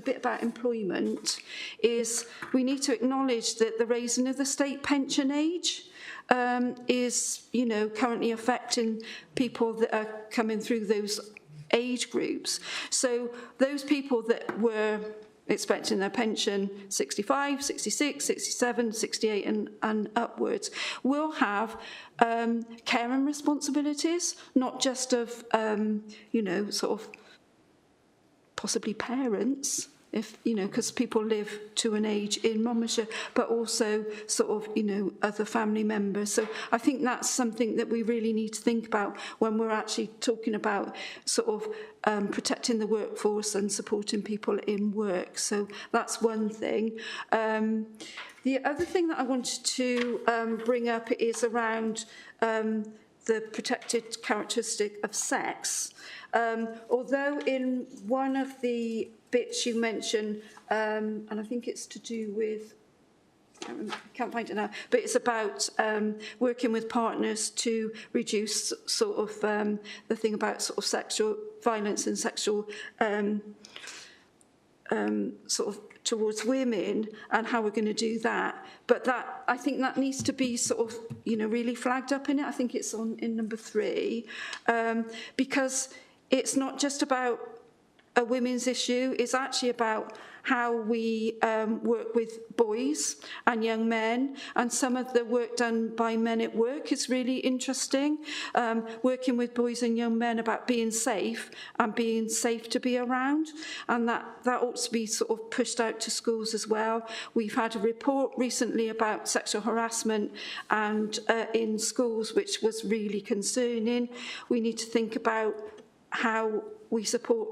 bit about employment, is we need to acknowledge that the raising of the state pension age is, you know, currently affecting people that are coming through those age groups. So those people that were expecting their pension 65, 66, 67, 68 and upwards will have caring responsibilities, not just of, you know, sort of possibly parents, if, you know, because people live to an age in Monmouthshire, but also sort of, you know, other family members. So I think that's something that we really need to think about when we're actually talking about sort of protecting the workforce and supporting people in work. So that's one thing. The other thing that I wanted to bring up is around the protected characteristic of sex. Although in one of the bits you mentioned, and I think it's to do with, I can't find it now, but it's about working with partners to reduce sort of the thing about sort of sexual violence and sexual sort of towards women and how we're going to do that. But that, I think that needs to be sort of, you know, really flagged up in it. I think it's in number 3, because it's not just about a women's issue, it's actually about how we work with boys and young men, and some of the work done by Men at Work is really interesting, working with boys and young men about being safe and being safe to be around, and that ought to be sort of pushed out to schools as well. We've had a report recently about sexual harassment and in schools, which was really concerning. We need to think about how we support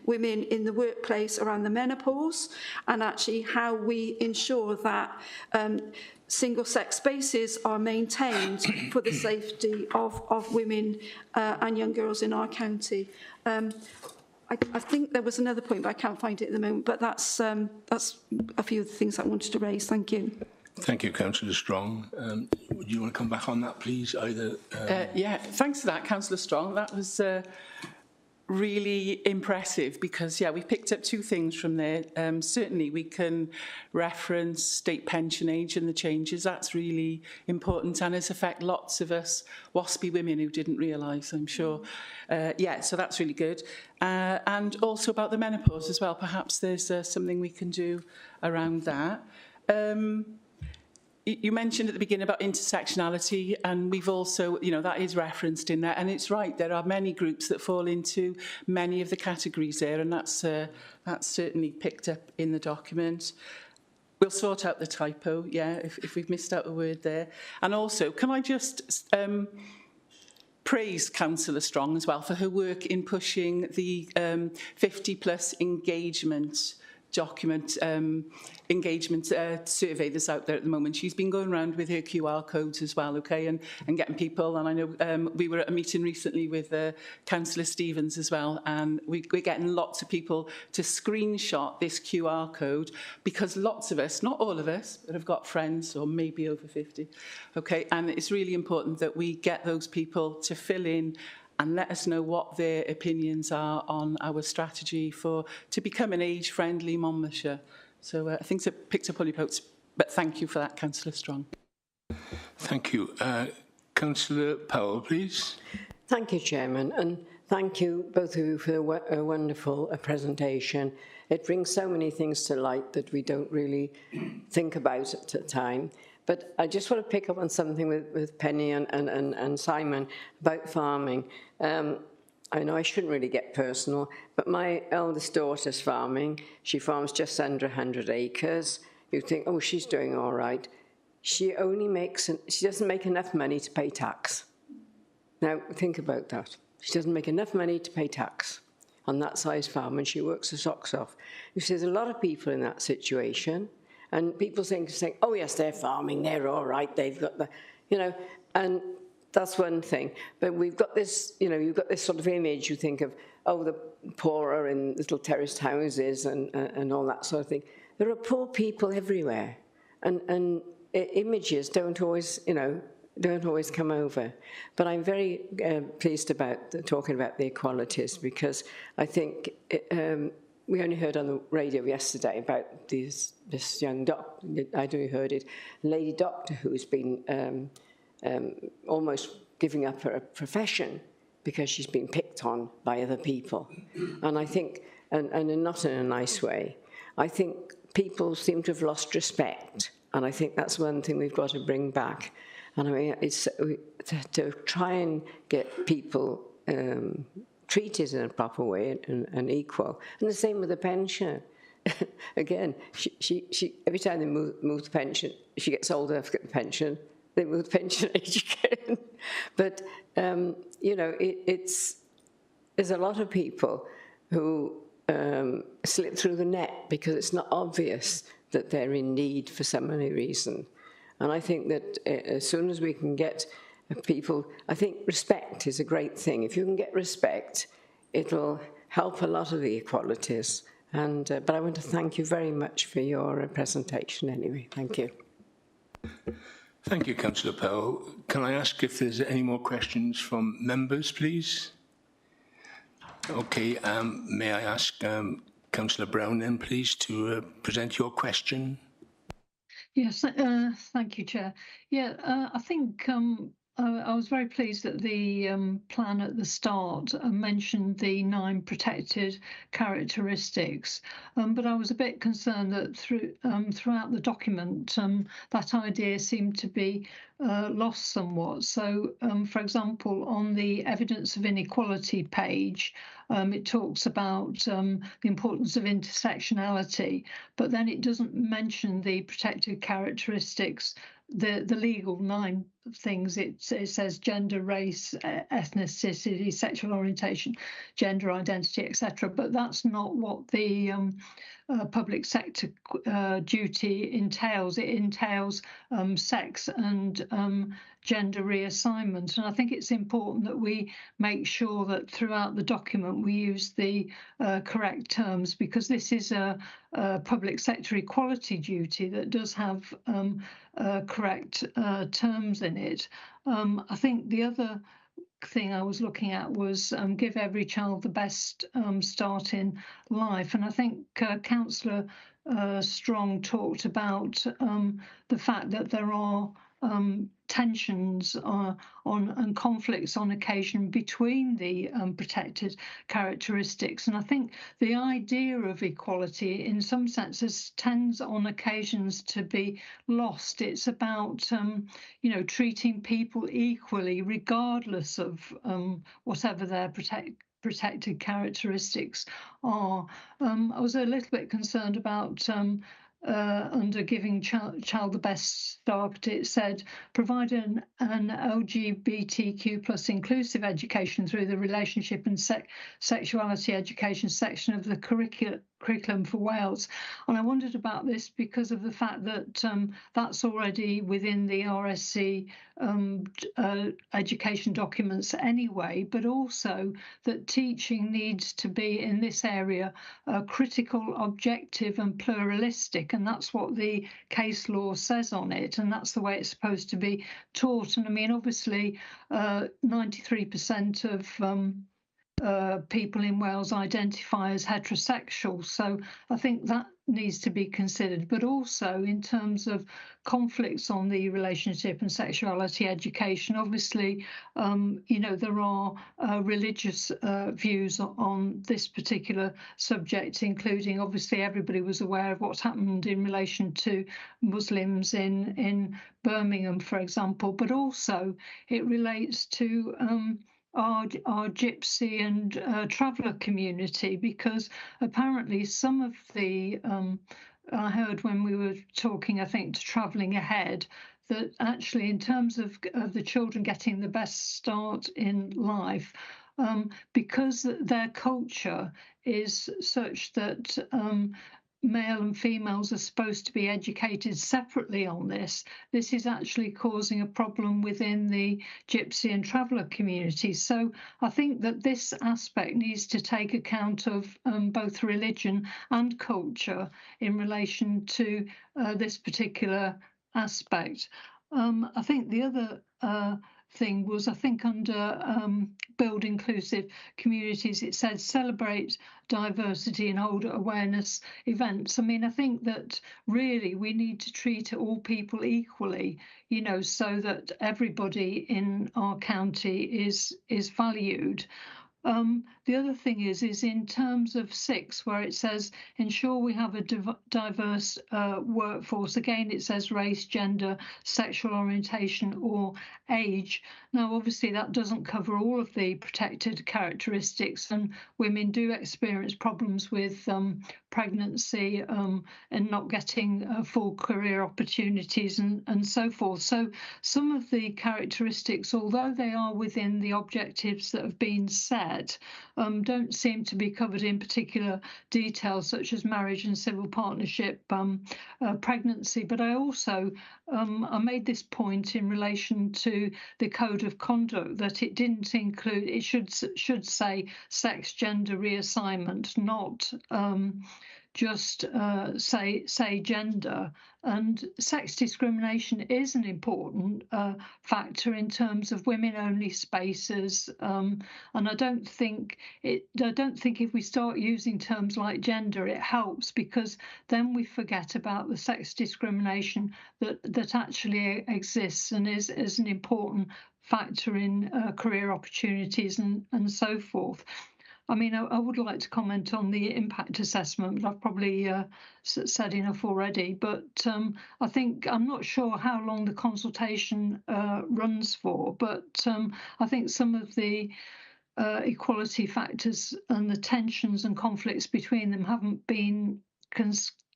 women in the workplace around the menopause, and actually how we ensure that single-sex spaces are maintained for the safety of women and young girls in our county. I think there was another point, but I can't find it at the moment. But that's a few of the things I wanted to raise. Thank you. Thank you, Councillor Strong. Would you want to come back on that, please? Either. Yeah, thanks for that, Councillor Strong. That was really impressive because, yeah, we picked up 2 things from there. Certainly, we can reference state pension age and the changes. That's really important and has affected lots of us WASPy women who didn't realise, I'm sure. Yeah, so that's really good. And also about the menopause as well. Perhaps there's something we can do around that. You mentioned at the beginning about intersectionality, and we've also, you know, that is referenced in there. And it's right, there are many groups that fall into many of the categories there, and that's certainly picked up in the document. We'll sort out the typo, yeah, if we've missed out a word there. And also, can I just praise Councillor Strong as well for her work in pushing the 50-plus engagement document engagement survey that's out there at the moment. She's been going around with her QR codes as well, okay, and getting people. And I know we were at a meeting recently with Councillor Stevens as well, and we're getting lots of people to screenshot this QR code because lots of us, not all of us, but have got friends or maybe over 50, okay, and it's really important that we get those people to fill in and let us know what their opinions are on our strategy to become an age-friendly Monmouthshire. So I think it's picked up on your votes, but thank you for that, Councillor Strong. Thank you. Councillor Powell, please. Thank you, Chairman, and thank you, both of you, for a wonderful presentation. It brings so many things to light that we don't really think about at the time. But I just want to pick up on something with Penny and Simon about farming. I know I shouldn't really get personal, but my eldest daughter's farming. She farms just under 100 acres. You think, oh, she's doing all right. She doesn't make enough money to pay tax. Now, think about that. She doesn't make enough money to pay tax on that size farm, and she works her socks off. You see, there's a lot of people in that situation. And people saying, oh, yes, they're farming, they're all right, they've got the, you know, and that's one thing. But we've got this, you know, you've got this sort of image, you think of, oh, the poor are in little terraced houses and all that sort of thing. There are poor people everywhere. And images don't always, you know, don't always come over. But I'm very pleased about talking about the equalities because I think we only heard on the radio yesterday about this young doctor, I don't know if you heard it, lady doctor who's been almost giving up her profession because she's been picked on by other people. And I think, and not in a nice way, I think people seem to have lost respect. And I think that's one thing we've got to bring back. And I mean, it's to try and get people treated in a proper way and equal. And the same with the pension. Again, she every time they move the pension, she gets older, forget the pension, they move the pension age again. But, you know, there's a lot of people who slip through the net because it's not obvious that they're in need for some other reason. And I think that as soon as we can get people, I think respect is a great thing. If you can get respect, it'll help a lot of the equalities. And but I want to thank you very much for your presentation anyway. Thank you. Thank you, Councillor Powell. Can I ask if there's any more questions from members, please? Okay, may I ask Councillor Brown then, please, to present your question? Yes, thank you, Chair. Yeah, I think I was very pleased that the plan at the start mentioned the 9 protected characteristics, but I was a bit concerned that throughout the document that idea seemed to be lost somewhat. So, for example, on the evidence of inequality page, it talks about the importance of intersectionality, but then it doesn't mention the protected characteristics, the legal 9 things. It says gender, race, ethnicity, sexual orientation, gender identity, etc. But that's not what the public sector duty entails. It entails sex and gender reassignment. And I think it's important that we make sure that throughout the document we use the correct terms, because this is a public sector equality duty that does have correct terms in it. I think the other thing I was looking at was give every child the best start in life. And I think Councillor Strong talked about the fact that there are tensions and conflicts on occasion between the protected characteristics. And I think the idea of equality in some senses tends on occasions to be lost. It's about, you know, treating people equally regardless of whatever their protected characteristics are. I was a little bit concerned about under giving child the best start, it said provide an LGBTQ plus inclusive education through the relationship and sexuality education section of the curriculum for Wales. And I wondered about this because of the fact that that's already within the RSC education documents anyway, but also that teaching needs to be in this area critical, objective and pluralistic, and that's what the case law says on it, and that's the way it's supposed to be taught. And I mean, obviously 93% of people in Wales identify as heterosexual, so I think that needs to be considered. But also in terms of conflicts on the relationship and sexuality education, obviously, you know, there are religious views on this particular subject, including obviously everybody was aware of what's happened in relation to Muslims in Birmingham, for example, but also it relates to our gypsy and traveller community, because apparently some of the I heard when we were talking, I think, to Travelling Ahead, that actually in terms of the children getting the best start in life, because their culture is such that male and females are supposed to be educated separately on this. This is actually causing a problem within the gypsy and traveller community. So I think that this aspect needs to take account of both religion and culture in relation to this particular aspect. I think the other thing was, I think under build inclusive communities, it said celebrate diversity and hold awareness events. I mean, I think that really we need to treat all people equally, you know, so that everybody in our county is valued. The The other thing is in terms of 6, where it says ensure we have a diverse workforce. Again, it says race, gender, sexual orientation, or age. Now, obviously, that doesn't cover all of the protected characteristics, and women do experience problems with pregnancy and not getting full career opportunities and so forth. So some of the characteristics, although they are within the objectives that have been set, don't seem to be covered in particular detail, such as marriage and civil partnership, pregnancy. But I also I made this point in relation to the code of conduct, that it didn't include, it should say sex gender reassignment, not just say gender. And sex discrimination is an important factor in terms of women-only spaces, and I don't think if we start using terms like gender, it helps, because then we forget about the sex discrimination that actually exists and is an important factor in career opportunities and so forth. I mean, I would like to comment on the impact assessment, but I've probably said enough already. But I think, I'm not sure how long the consultation runs for, but I think some of the equality factors and the tensions and conflicts between them haven't been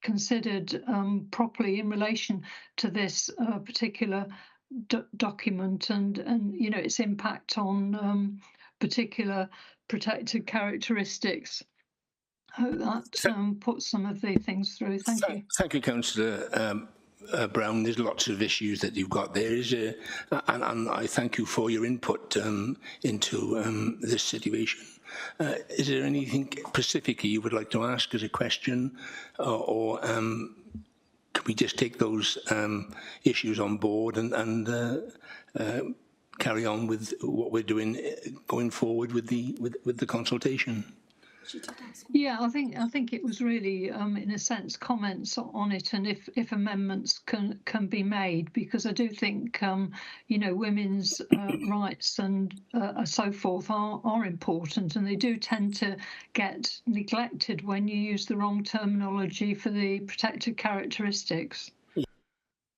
considered properly in relation to this particular document and you know, its impact on particular protected characteristics. I hope that puts some of the things through. Thank you. Thank you, Councillor Brown. There's lots of issues that you've got there, and I thank you for your input into this situation. Is there anything specifically you would like to ask as a question, or can we just take those issues on board and carry on with what we're doing going forward with the consultation? Yeah, I think it was really, in a sense, comments on it, and if amendments can be made, because I do think, you know, women's rights and so forth are important, and they do tend to get neglected when you use the wrong terminology for the protected characteristics.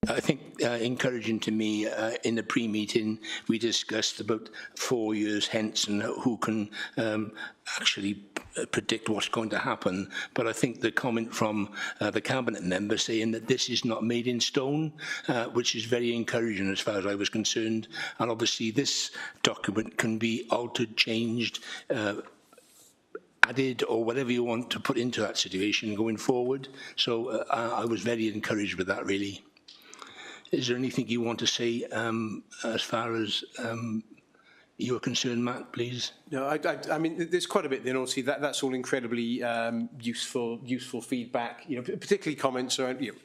I think encouraging to me, in the pre-meeting, we discussed about 4 years hence and who can actually predict what's going to happen. But I think the comment from the Cabinet member saying that this is not made in stone, which is very encouraging as far as I was concerned. And obviously this document can be altered, changed, added, or whatever you want to put into that situation going forward. So I was very encouraged with that, really. Is there anything you want to say as far as you're concerned, Matt, please? No, I mean, there's quite a bit then. Obviously, that's all incredibly useful feedback. You know, particularly comments around, you know,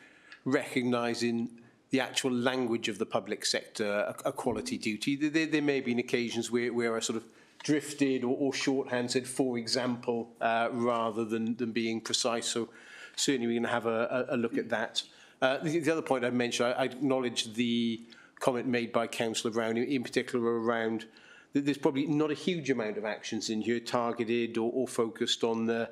recognising the actual language of the public sector, equality duty. There may be occasions where I sort of drifted or shorthand said, for example, rather than being precise. So certainly we're going to have a look at that. The other point I mentioned, I acknowledge the comment made by Councillor Brown, in particular around that there's probably not a huge amount of actions in here targeted or focused on the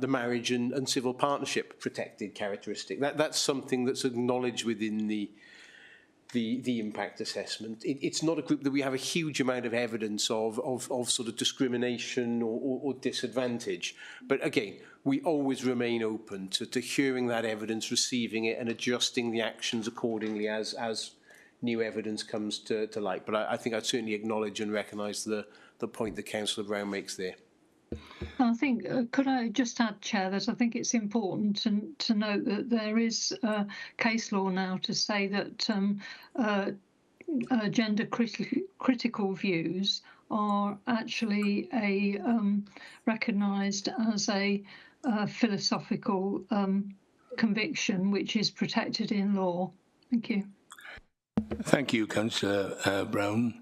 marriage and civil partnership protected characteristic. That's something that's acknowledged within the impact assessment. It's not a group that we have a huge amount of evidence of sort of discrimination or disadvantage. But again, we always remain open to hearing that evidence, receiving it and adjusting the actions accordingly as new evidence comes to light. But I think I'd certainly acknowledge and recognise the point that Councillor Brown makes there. I think, could I just add, Chair, that I think it's important to note that there is case law now to say that gender critical views are actually recognised as a philosophical conviction, which is protected in law. Thank you. Thank you, Councillor Brown.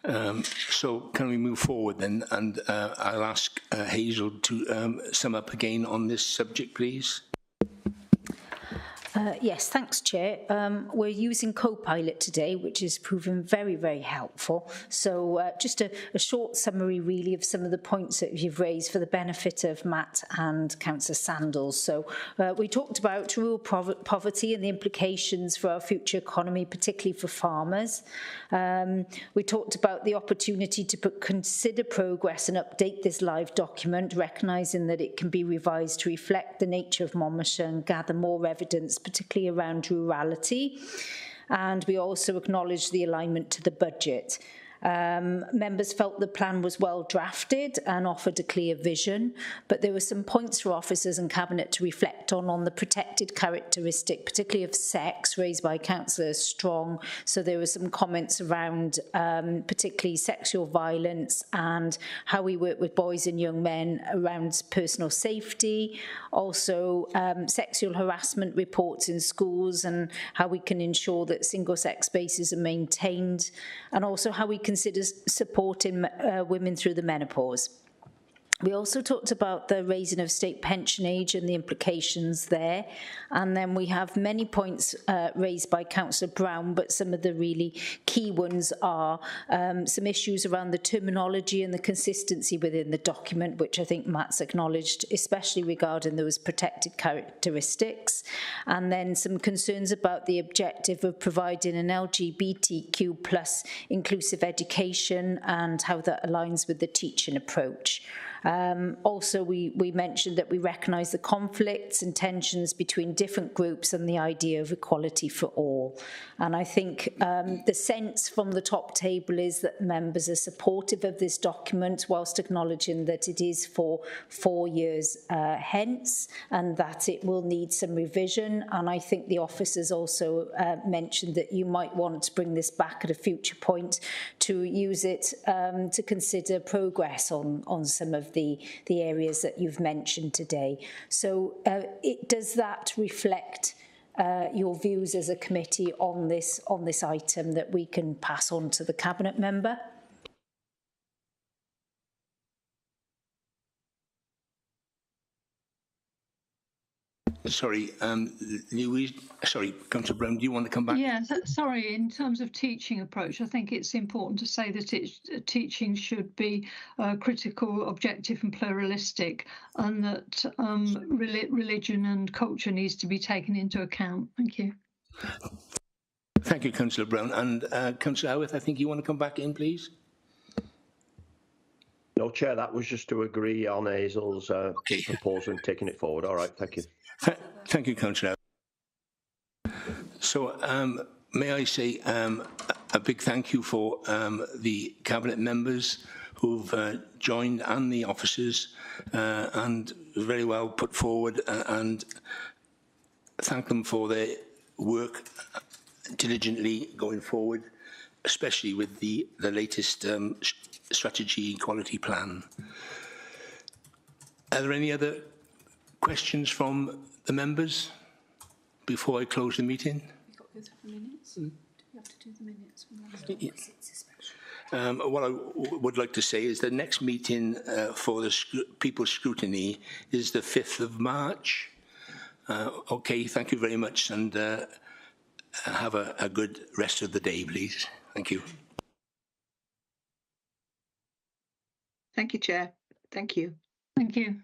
So can we move forward then? And I'll ask Hazel to sum up again on this subject, please. Yes, thanks, Chair. We're using Copilot today, which has proven very, very helpful. So just a short summary, really, of some of the points that you've raised for the benefit of Matt and Councillor Sandals. So we talked about rural poverty and the implications for our future economy, particularly for farmers. We talked about the opportunity to consider progress and update this live document, recognising that it can be revised to reflect the nature of Monmouthshire and gather more evidence, particularly around rurality. And we also acknowledged the alignment to the budget. Members felt the plan was well drafted and offered a clear vision, but there were some points for officers and Cabinet to reflect on the protected characteristic, particularly of sex, raised by Councillor Strong. So there were some comments around particularly sexual violence and how we work with boys and young men around personal safety, also sexual harassment reports in schools and how we can ensure that single-sex spaces are maintained, and also how we consider supporting women through the menopause. We also talked about the raising of state pension age and the implications there. And then we have many points raised by Councillor Brown, but some of the really key ones are some issues around the terminology and the consistency within the document, which I think Matt's acknowledged, especially regarding those protected characteristics. And then some concerns about the objective of providing an LGBTQ plus inclusive education and how that aligns with the teaching approach. Also, we mentioned that we recognise the conflicts and tensions between different groups and the idea of equality for all. And I think the sense from the top table is that members are supportive of this document, whilst acknowledging that it is for 4 years hence, and that it will need some revision. And I think the officers also mentioned that you might want to bring this back at a future point to use it to consider progress on some of the areas that you've mentioned today. So does that reflect your views as a committee on this item that we can pass on to the Cabinet member? Sorry, sorry, Councillor Brown, do you want to come back? Yeah, sorry, in terms of teaching approach, I think it's important to say that teaching should be critical, objective and pluralistic, and that religion and culture needs to be taken into account. Thank you. Thank you, Councillor Brown. And Councillor Howarth, I think you want to come back in, please? No, Chair, that was just to agree on Hazel's proposal and taking it forward. All right, thank you. Thank you, Councillor. So, may I say a big thank you for the Cabinet members who've joined and the officers and very well put forward, and thank them for their work diligently going forward, especially with the latest strategy equality plan. Are there any other questions from the members before I close the meeting? We've got to go through the minutes. Do we have to do the minutes from last week? What I would like to say is the next meeting for the People's Scrutiny is the 5th of March. Okay, thank you very much, and have a good rest of the day, please. Thank you. Thank you, Chair. Thank you. Thank you.